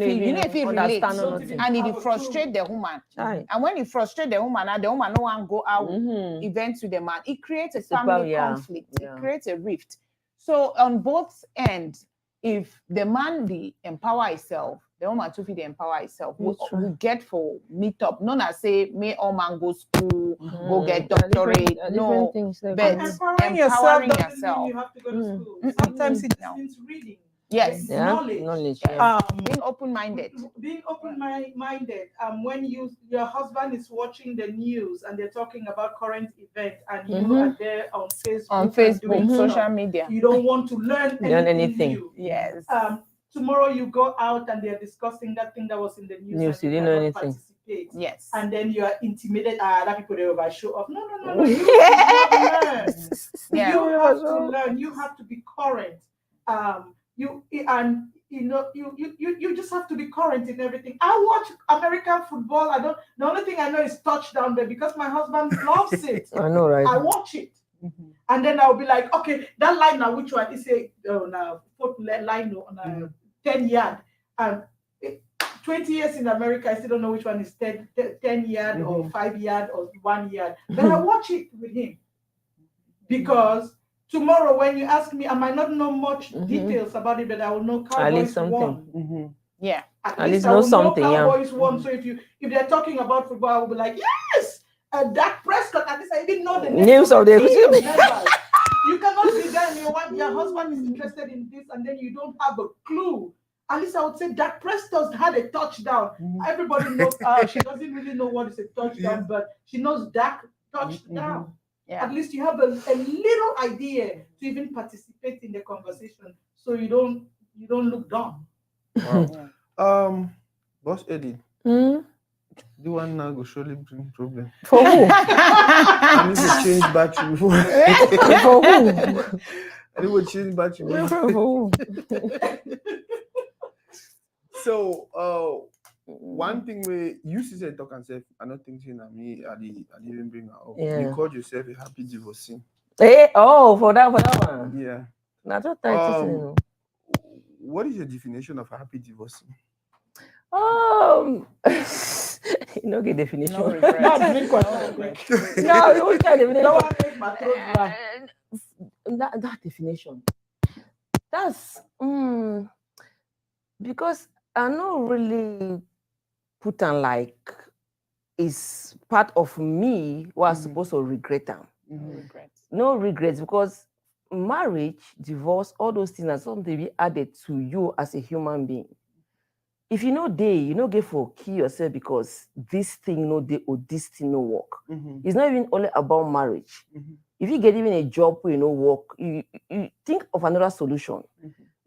you relate, and it frustrate the woman. And when it frustrate the woman no one go out events with the man. It creates a family conflict. It creates a rift. So on both ends, if the man the empower himself, the woman too the empower himself. We get for meet up. Not as say may all man go school, go get doctorate. No, but empowering yourself. You have to go to school. Sometimes it means reading. Yes, knowledge. Being open-minded. Being open-minded. When your husband is watching the news and they're talking about current events, and you are there on Facebook, social media, you don't want to learn anything new. Yes. Tomorrow you go out and they're discussing that thing that was in the news. You didn't know anything. Participate. Yes. And then you are intimidated. That people they over show off. No. You have to learn. You have to learn. You have to be current. You just have to be current in everything. I watch American football. The only thing I know is touchdown, but because my husband loves it, I know, right? I watch it, and then I'll be like, okay, that line now, which one is a line on 10 yard, and 20 years in America, I still don't know which one is 10 yard or 5 yard or 1 yard, but I watch it with him because. Tomorrow, when you ask me, I might not know much details about it, but I will know Cowboys won. Yeah, at least I will know Cowboys won. So if they're talking about football, I will be like, yes, Dak Prescott. At least I didn't know the names of the team. You cannot be there and your husband is interested in this, and then you don't have a clue. At least I would say Dak Prescott had a touchdown. Everybody knows. She doesn't really know what is a touchdown, but she knows Dak touchdown. Yeah. At least you have a little idea to even participate in the conversation, so you don't look dumb. Wow. Boss Edith, the one now will surely bring problem. For who? I need to change battery before. For who? I need to change battery before. For who? So, one thing where you said talk and say, I don't think me, I didn't even bring her up. You called yourself a happy divorcee. For that one. Yeah. Not what I what is your definition of a happy divorcee? No good definition. No, what kind of that definition. That's because I not really put on like is part of me was supposed to regret them. No regrets. No regrets, because marriage, divorce, all those things are something be added to you as a human being. If you know you know get for kill yourself because this thing no day or this thing no work. It's not even only about marriage. If you get even a job where you know work, you think of another solution.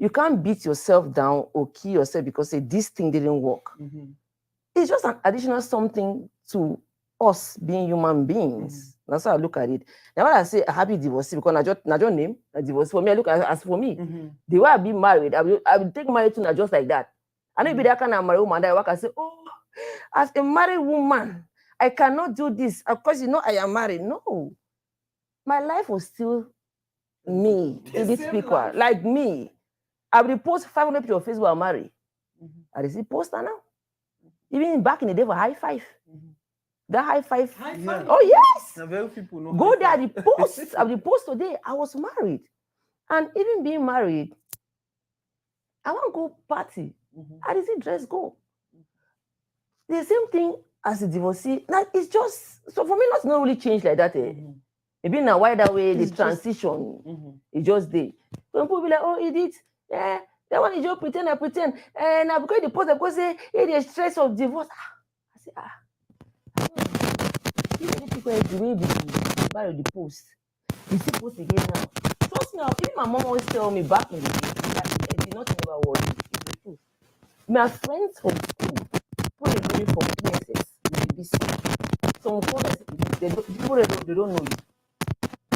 You can't beat yourself down or kill yourself because say this thing didn't work. It's just an additional something to us being human beings. That's how I look at it. Now when I say a happy divorcee, because not your name, a divorce for me, I look at it as for me. The way I be married, I will take marriage to not just like that. I know be that kind of married woman that I work and say, oh, as a married woman, I cannot do this. Of course, you know I am married. No. My life was still me, Edith speaker, like me. I will post 500 pictures on Facebook, I'm married. I see poster now. Even back in the day for high five. That high five. Yeah. Oh, yes. Now, very people know. Go there, the post. I will post today. I was married. And even being married, I want to go party. I didn't see dress go. The same thing as a divorcee. Like, it's just, so for me, not really changed like that. Maybe in a wider way, the transition is just there. When people be like, oh, Edith, that one is just pretend. And I because the post, because say, hey, the stress of divorce. I say, even people the way they bury the post, you see post again now. Trust me, even my mom always tell me back in the day that I did not ever worry. It's the truth. My friends from school put a baby from PSS, BBC. Some friends, they don't know you.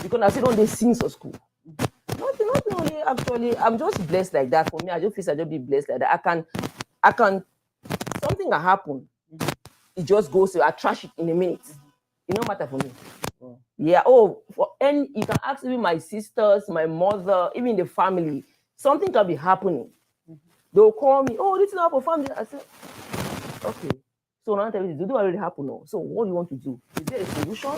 Because I say, don't they sing for school? Nothing only actually. I'm just blessed like that. For me, I just feel I just be blessed like that. I can, something that happen, it just goes, I trash it in a minute. It don't matter for me. Yeah. And you can ask even my sisters, my mother, even the family. Something can be happening. They'll call me. Oh, this is not for family. I said, okay. So now tell me, did it already happen now? So what do you want to do? Is there a solution?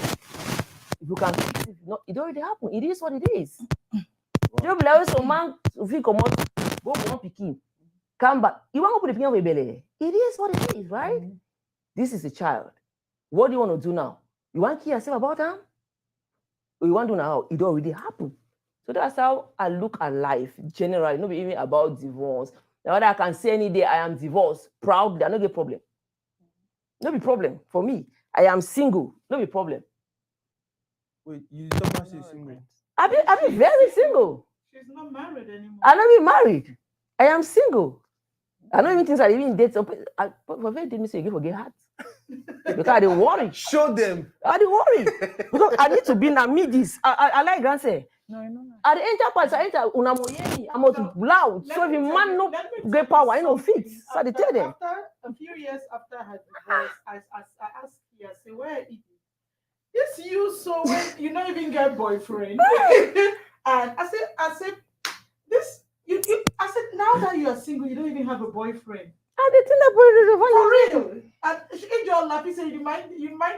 If you can fix it, no, it already happened. It is what it is. You be like, so man, if you come out, go one picking, come back. You want to put the picking on belly. It is what it is, right? This is a child. What do you want to do now? You want to care yourself about them? Or you want to know how it already happened? So that's how I look at life generally, not even about divorce. Now I can say any day I am divorced, proud, there no get problem. No be problem for me. I am single, no be problem. Wait, you talk about she's single? I be very single. She's not married anymore. I not be married. I am single. I don't even think I even date some. For very did me say you forget heart. Because I didn't worry. Show them. I didn't worry. Because I need to be in a midis. I like grand say. No. At the enter part, I enter unamoyeni. I'm out loud. So if a man no get power, I know fit. So they tell them. After a few years after her divorce, I asked her, I say, where is it? This you so when you don't even get boyfriend. And I said, this you I said, now that you are single, you don't even have a boyfriend. And they think that for real. And she just laugh. He said, you mind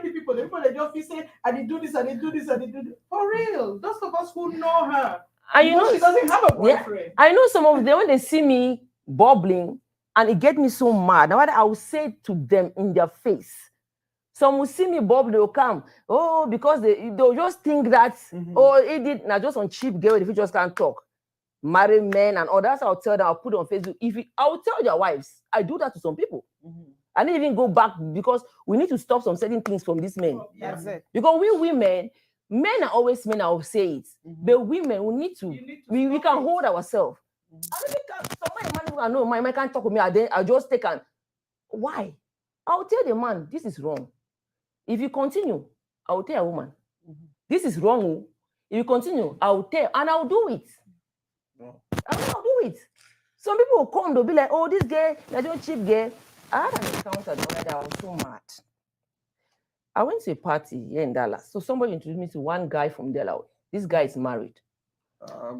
the people they just say, and they do this, and they do this, and they do this. For real. Those of us who know her, and you know she doesn't have a boyfriend. Yeah, I know some of them when they see me bubbling, and it get me so mad. Now what I will say to them in their face. Some will see me bubble, they'll come. Oh, because they'll just think that, it did not just on cheap girl if you just can't talk. Married men and all that's I'll tell them, I'll put on Facebook. I'll tell their wives, I do that to some people. I didn't even go back because we need to stop some certain things from these men. That's it. Because we women, men are always men, I'll say it. But women, we need to we can hold ourselves. I know my man can't talk with me, I'll just take and why? I'll tell the man, this is wrong. If you continue, I'll tell a woman, this is wrong. If you continue, I'll tell, and I'll do it. I'll do it. Some people will come, they'll be like, oh, this girl, they're just cheap girl. I had an encounter the other day, I was so mad. I went to a party here in Dallas. So somebody introduced me to one guy from Delaware. This guy is married.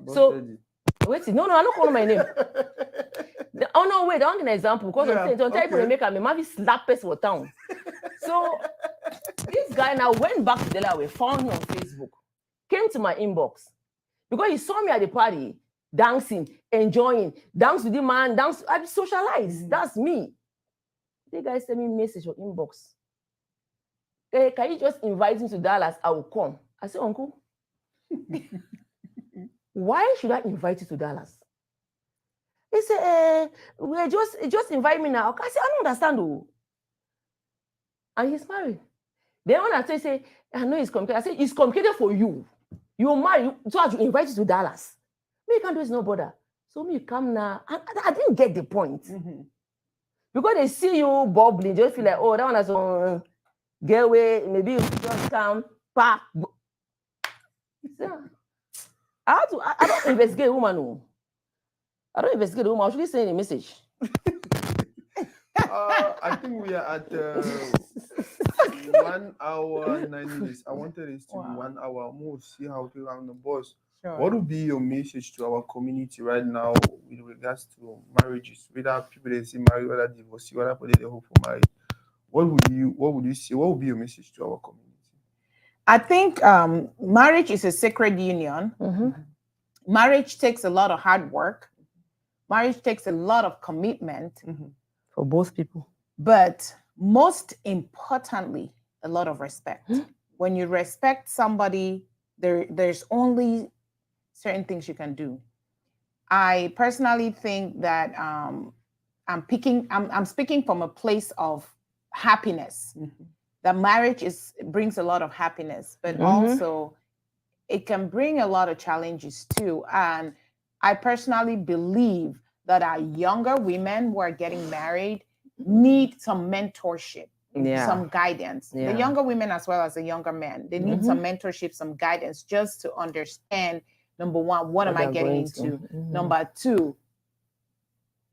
So, wait, no, I don't call my name. Oh, no, wait, I want an example. Because don't tell people to make a maybe slap us for town. So, this guy now went back to Delaware, found me on Facebook, came to my inbox. Because he saw me at the party, dancing, enjoying, dance with the man, dance. I socialize. That's me. The guy sent me a message on inbox. Hey, can you just invite me to Dallas? I will come. I said, Uncle, Why should I invite you to Dallas? He said, we just invite me now. I said, I don't understand. Oh. And he's married. Then when I say, I know it's complicated. I said, it's complicated for you. You're married, so I should invite you to Dallas. Me, you can't do it, no bother. So me come now. I didn't get the point. Because they see you bubbling, just feel like, oh, that one has on get away, maybe you just come, pa. I don't investigate a woman. No. I don't investigate a woman. I should send a message. I think we are at 1 hour 9 minutes. I wanted this to be 1 hour. We'll see how to run the boss. Sure. What would be your message to our community right now with regards to marriages? Whether people they say married, whether divorced, whether people they hope for marriage. What would you say? What would be your message to our community? I think marriage is a sacred union. Marriage takes a lot of hard work. Marriage takes a lot of commitment for both people. But most importantly, a lot of respect. When you respect somebody, there's only certain things you can do. I personally think that I'm speaking from a place of happiness. That marriage brings a lot of happiness, but also it can bring a lot of challenges too. And I personally believe that our younger women who are getting married need some mentorship, some guidance. The younger women as well as the younger men, they need some mentorship, some guidance just to understand, number one, what am I getting into? Number two,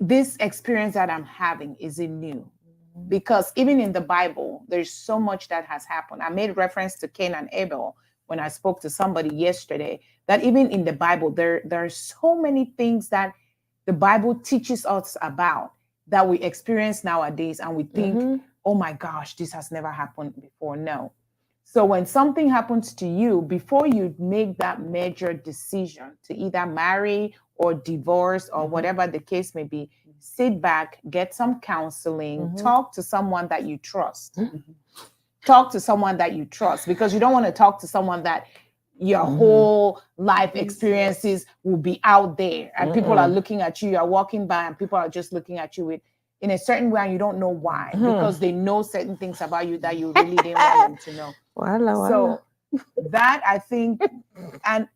this experience that I'm having, is it new? Because even in the Bible, there's so much that has happened. I made reference to Cain and Abel when I spoke to somebody yesterday, that even in the Bible, there are so many things that the Bible teaches us about that we experience nowadays, and we think, oh my gosh, this has never happened before. No. So when something happens to you, before you make that major decision to either marry or divorce or whatever the case may be, sit back, get some counseling, talk to someone that you trust. Talk to someone that you trust, because you don't want to talk to someone that your whole life experiences will be out there and people are looking at you, you're walking by and people are just looking at you in a certain way and you don't know why, because they know certain things about you that you really didn't want them to know. So that, I think, and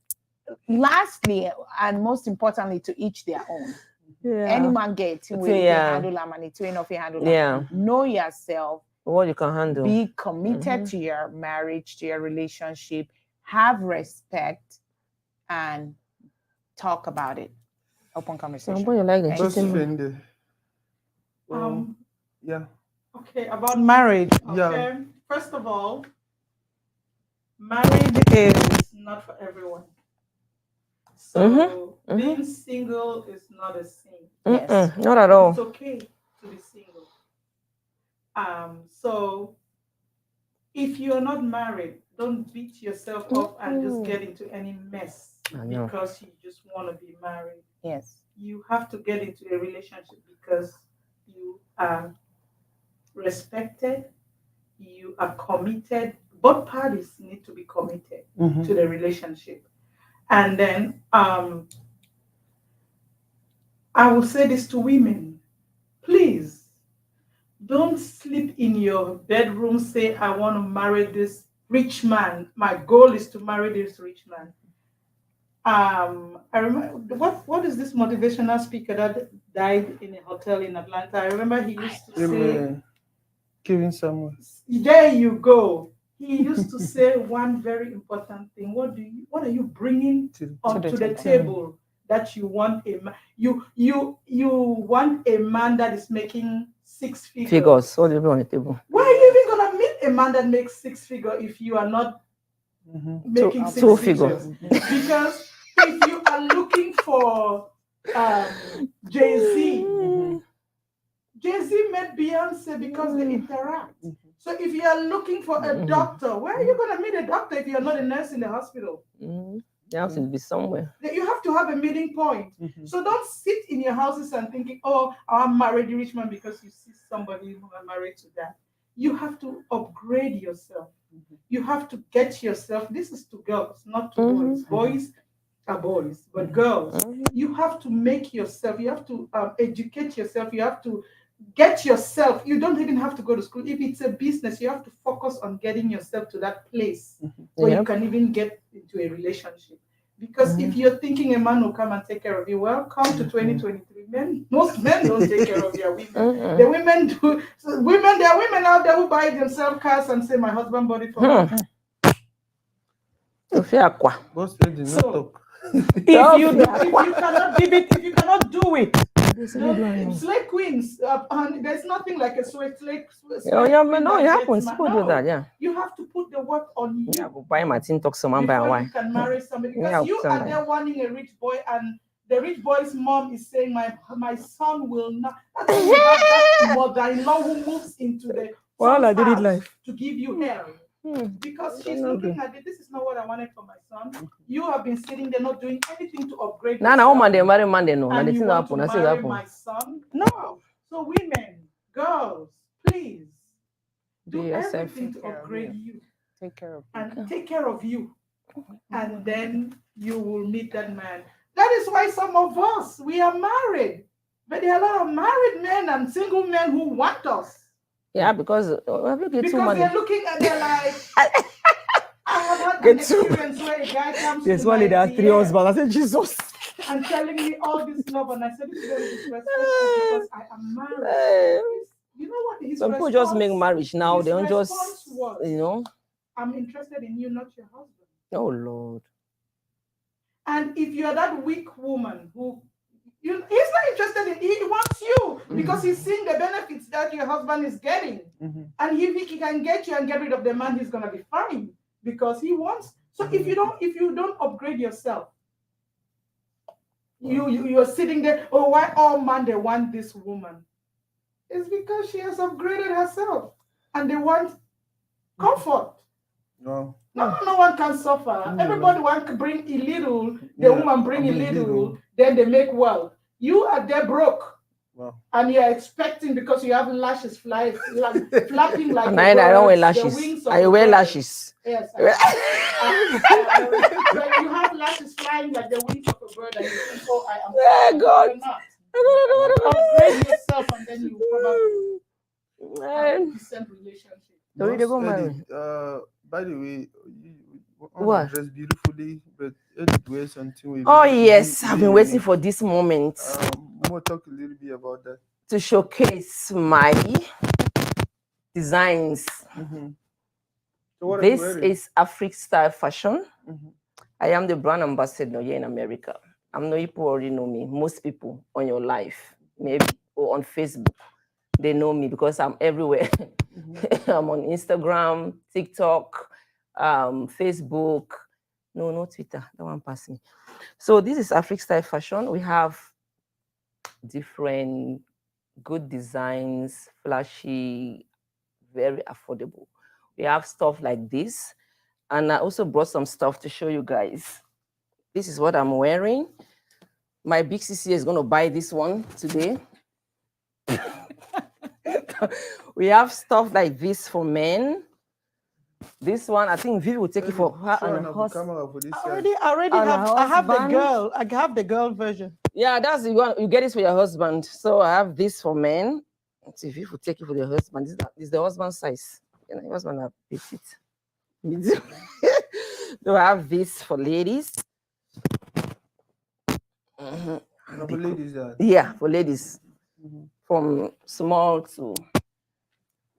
lastly and most importantly, to each their own. Any man get handle handle. Know yourself, what you can handle. Be committed to your marriage, to your relationship, have respect, and talk about it. Open conversation. Yeah. Okay, about marriage. Okay. Yeah. First of all, marriage is not for everyone. So being single is not a sin. Yes. Not at all. It's okay to be single. So if you're not married, don't beat yourself up and just get into any mess because you just want to be married. Yes. You have to get into a relationship because you are respected, you are committed. Both parties need to be committed to the relationship. And then I will say this to women, please don't sleep in your bedroom, say, I want to marry this rich man. My goal is to marry this rich man. I remember, what is this motivational speaker that died in a hotel in Atlanta? I remember he used to say, Giving someone. There you go. He used to say one very important thing. What are you bringing onto the table that you want a man? You want a man that is making 6 figures. What do you bring on the table? Why are you even gonna meet a man that makes 6 figures if you are not making 6 figures? Because if you are looking for Jay-Z, Jay-Z met Beyonce because they interact. So if you are looking for a doctor, where are you going to meet a doctor if you are not a nurse in the hospital? You have to be somewhere. You have to have a meeting point. So don't sit in your houses and thinking, oh, I'm married to rich man, because you see somebody who are married to that. you have to upgrade yourself. You have to get yourself. This is to girls, not to boys. Boys are boys, but girls, you have to make yourself. You have to educate yourself. You have to get yourself. You don't even have to go to school. If it's a business, you have to focus on getting yourself to that place where you can even get into a relationship. Because if you're thinking a man will come and take care of you, well, come to 2023. Most men don't take care of their women. The women do. So there are women out there who buy themselves cars and say, "My husband bought it for me." Boss lady, not So, talk. if you cannot give it, if you cannot do it, slay queens. And there's nothing like a slay queen. No, it happens. No. People do that, yeah. You have to put the work on you. Yeah, go buy Martin talk some man by before why. you can marry somebody. Because Yeah, you are there wanting a rich boy, and the rich boy's mom is saying, "My son will not." That's why you have that mother-in-law who moves into the son's house to give you hell. Because she's looking at it. This is not what I wanted for my son. You have been sitting there not doing anything to upgrade yourself. No, woman, they marry man, they know. And And you want to marry happen. my son? No. So women, girls, please do everything to upgrade you. Take care of and take care of you. And then you will meet that man. That is why some of us, we are married. But there are a lot of married men and single men who want us. Yeah, because they're looking at, they're like, I have had an experience where a guy comes to my DM I said, Jesus. and telling me all this love, and I said, this is very disrespectful because I am married. You know what? His some people just make marriage now. They don't just, I'm interested in you, not your husband. Oh, Lord. And if you're that weak woman who, he's not interested in, he wants you because he's seeing the benefits that your husband is getting. And if he can get you and get rid of the man, he's going to be fine because he wants. So if you don't upgrade yourself, you're sitting there, oh, why all men, they want this woman? It's because she has upgraded herself and they want comfort. No one can suffer. Everybody wants to bring a little, the woman bring a little, then they make wealth. You are there broke. Wow. And you're expecting because you have lashes flapping like and I don't wear lashes. I wear lashes. Yes. You have lashes flying like the wings of a bird and you think, oh, I am. Oh, God. Upgrade yourself and then you probably have a decent relationship. By the way, you dress beautifully, but Edith wears something. Oh yes, I've been waiting for this moment. We'll talk a little bit about that. To showcase my designs. So this is African style fashion. I am the brand ambassador here in America. I know people already know me. Most people on your life, maybe, or on Facebook, they know me because I'm everywhere. I'm on Instagram, TikTok, Facebook. No Twitter. That one passed me. So this is African style fashion. We have different good designs, flashy, very affordable. We have stuff like this. And I also brought some stuff to show you guys. This is what I'm wearing. My big sister is going to buy this one today. We have stuff like this for men. This one, I think Vivi will take it for her and her husband. I have the girl version. Yeah, that's the one. You get this for your husband. So I have this for men. Let's see if Vivi will take it for your husband. This is the husband size. Your husband have it. So I have this for ladies. For ladies, yeah, for ladies. From small to.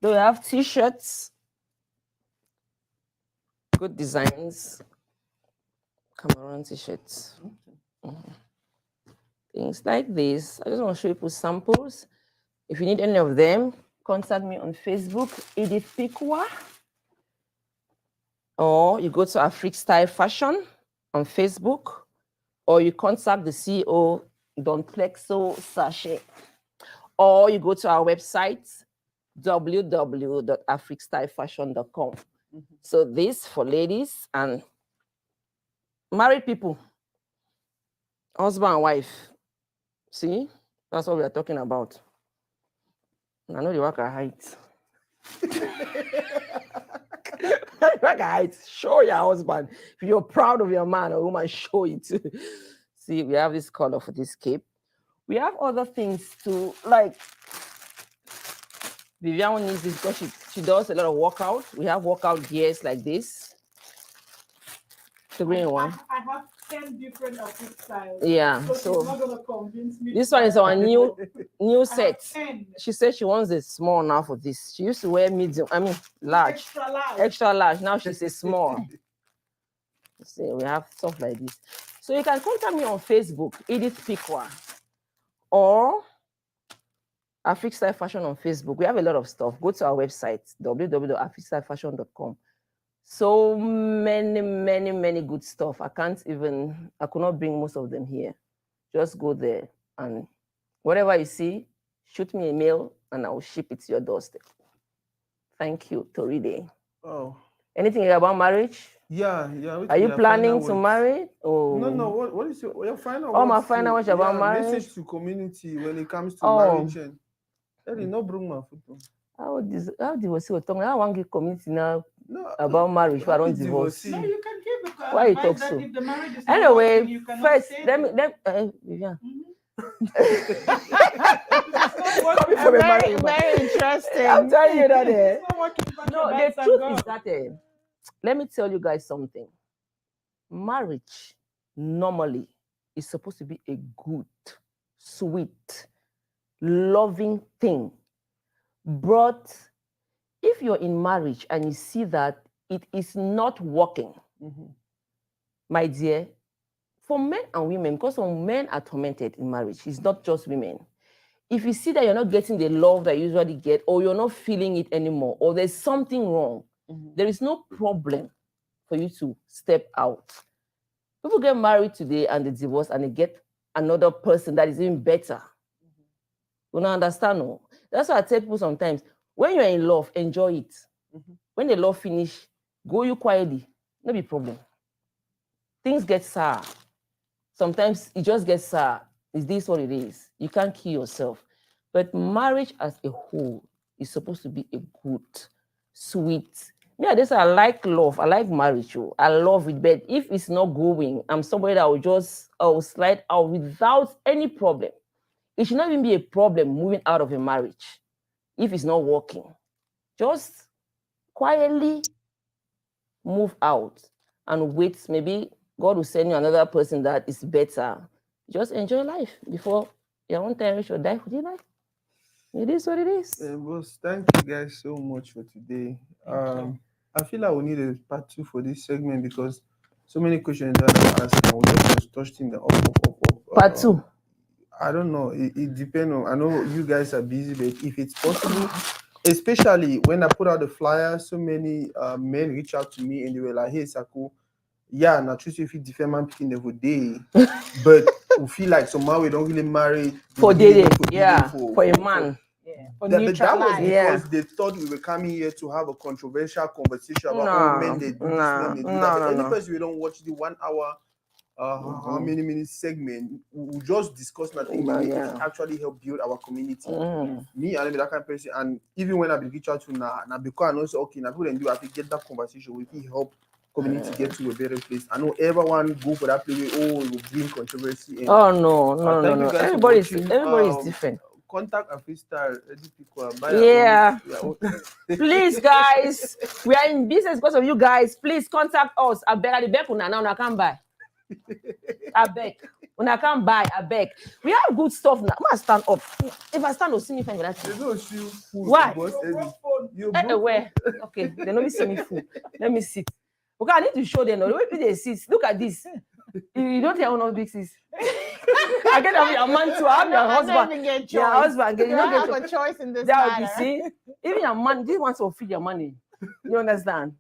Do we have t-shirts? Good designs. Cameroon t-shirts. Things like this. I just want to show you some samples. If you need any of them, contact me on Facebook, Edith Pikwa. Or you go to African Style Fashion on Facebook. Or you contact the CEO, Don Plexo Sachet. Or you go to our website, www.africstylefashion.com. So this for ladies and married people, husband and wife. See, that's what we are talking about. I know the work at height. Guys, show your husband. If you're proud of your man or woman, show it. See, we have this color for this cape. We have other things too, like Vivian needs this because she does a lot of workout. We have workout gears like this. The green one. I have 10 different outfit styles. Yeah, so so she's not gonna convince me. this one is our new set. 10. She said she wants a small now for this. She used to wear medium, I mean large. Extra large. Now she says small. See, we have stuff like this. So you can contact me on Facebook, Edith Pikwa, or Afristyle Fashion on Facebook. We have a lot of stuff. Go to our website, www.afristylefashion.com. So many good stuff. I could not bring most of them here. Just go there and whatever you see, shoot me a mail and I will ship it to your doorstep. Thank you, Toride. Oh. Anything about marriage? Yeah. Are you planning to marry? Oh. No. What is your final? Oh, my final watch about marriage. Message to community when it comes to marriage. And no bring my photo. How divorce you talking? I want to community now about marriage. I don't divorce. No, you can give the why you talk so? If the marriage is anyway, not working, first let me Vivian. Very interesting. I'm telling you that. No, the truth is that. Let me tell you guys something. Marriage normally is supposed to be a good, sweet, loving thing. But if you're in marriage and you see that it is not working, my dear, for men and women, because some men are tormented in marriage, it's not just women. If you see that you're not getting the love that you usually get, or you're not feeling it anymore, or there's something wrong, there is no problem for you to step out. People get married today and they divorce and they get another person that is even better. You don't understand? No? That's why I tell people sometimes, when you're in love, enjoy it. When the love finish, go you quietly. No be problem. Things get sour. Sometimes it just gets sour. Is this what it is? You can't kill yourself. But marriage as a whole is supposed to be a good, sweet. Yeah, this I like love. I like marriage. I love it. But if it's not going, I'm somebody that will slide out without any problem. It should not even be a problem moving out of a marriage if it's not working. Just quietly move out and wait. Maybe God will send you another person that is better. Just enjoy life before your own time will die for your life. It is what it is. Boss, thank you guys so much for today. I feel like we need a part 2 for this segment because so many questions that I asked and we just touched in the up. Part 2. I don't know. It depends on. I know you guys are busy, but if it's possible, especially when I put out the flyer, so many men reach out to me and they were like, "Hey, Sako, yeah, not true if you defend man picking every day, but we feel like somehow we don't really marry for dating, for a man." That was because they thought we were coming here to have a controversial conversation about men they do this, men they do that. But any person we don't watch the 1 hour, how many minutes segment, we just discuss nothing. It actually help build our community. Me, I'm that kind of person, and even when I be reach out to now because I know so okay, now people then do I get that conversation with you help community get to a better place. I know everyone go for that place. Oh, it will bring controversy. And, no. Everybody's different. Contact Afristyle. Yeah. Please, guys, we are in business because of you guys. Please contact us. I beg, I beg, una can buy. I beg, una can buy. I beg. We have good stuff now. I must stand up. If I stand up, see me find that. Why? Where? Okay, they don't see me full. Let me sit. Okay, I need to show them. The way they sit. Look at this. You don't have no big sis. I get your man too. I have your husband. Your husband. You don't have a choice in this matter. You see, even your man, this wants to feed your money. You understand?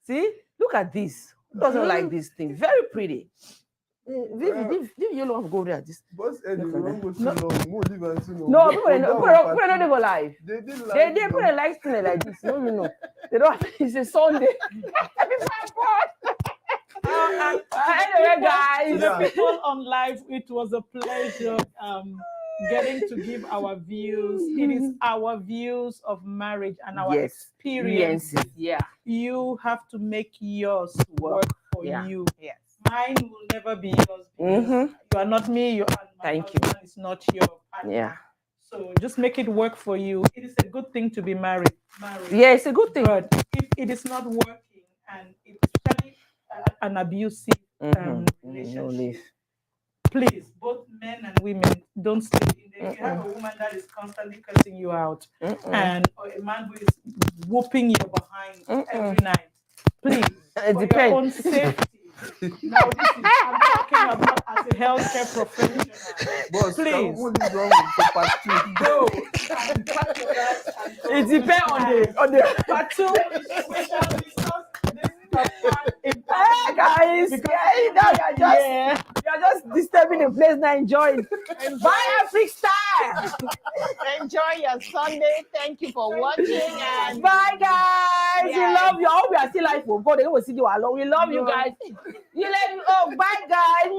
See, look at this. Who doesn't like this thing? Very pretty. Leave you love go there. This. Boss, no, people don't go live. They put a live stream like this. No. They don't. It's a Sunday. Anyway, guys, the people on live, it was a pleasure getting to give our views. It is our views of marriage and our experiences. Yeah. You have to make yours work for you. Yes. Mine will never be yours because you are not me. You are my husband. It's not your partner. Yeah. So just make it work for you. It is a good thing to be married. Yeah, it's a good thing. But if it is not working and it's especially an abusive relationship, please, both men and women, don't stay in there. If you have a woman that is constantly cursing you out and or a man who is whooping you behind every night, please, for your own safety. Now, I'm talking about as a healthcare professional. Boss, please, what is wrong with the part two? go and cut to that. It depends on the Part two, we shall discuss this part in Hey guys, you're just disturbing the place now. Enjoy it. Bye, freestyle. Enjoy your Sunday. Thank you for watching. And bye, guys. We love you. I hope we are still live for God. They will see you alone. We love you guys. You let me. Oh, bye, guys.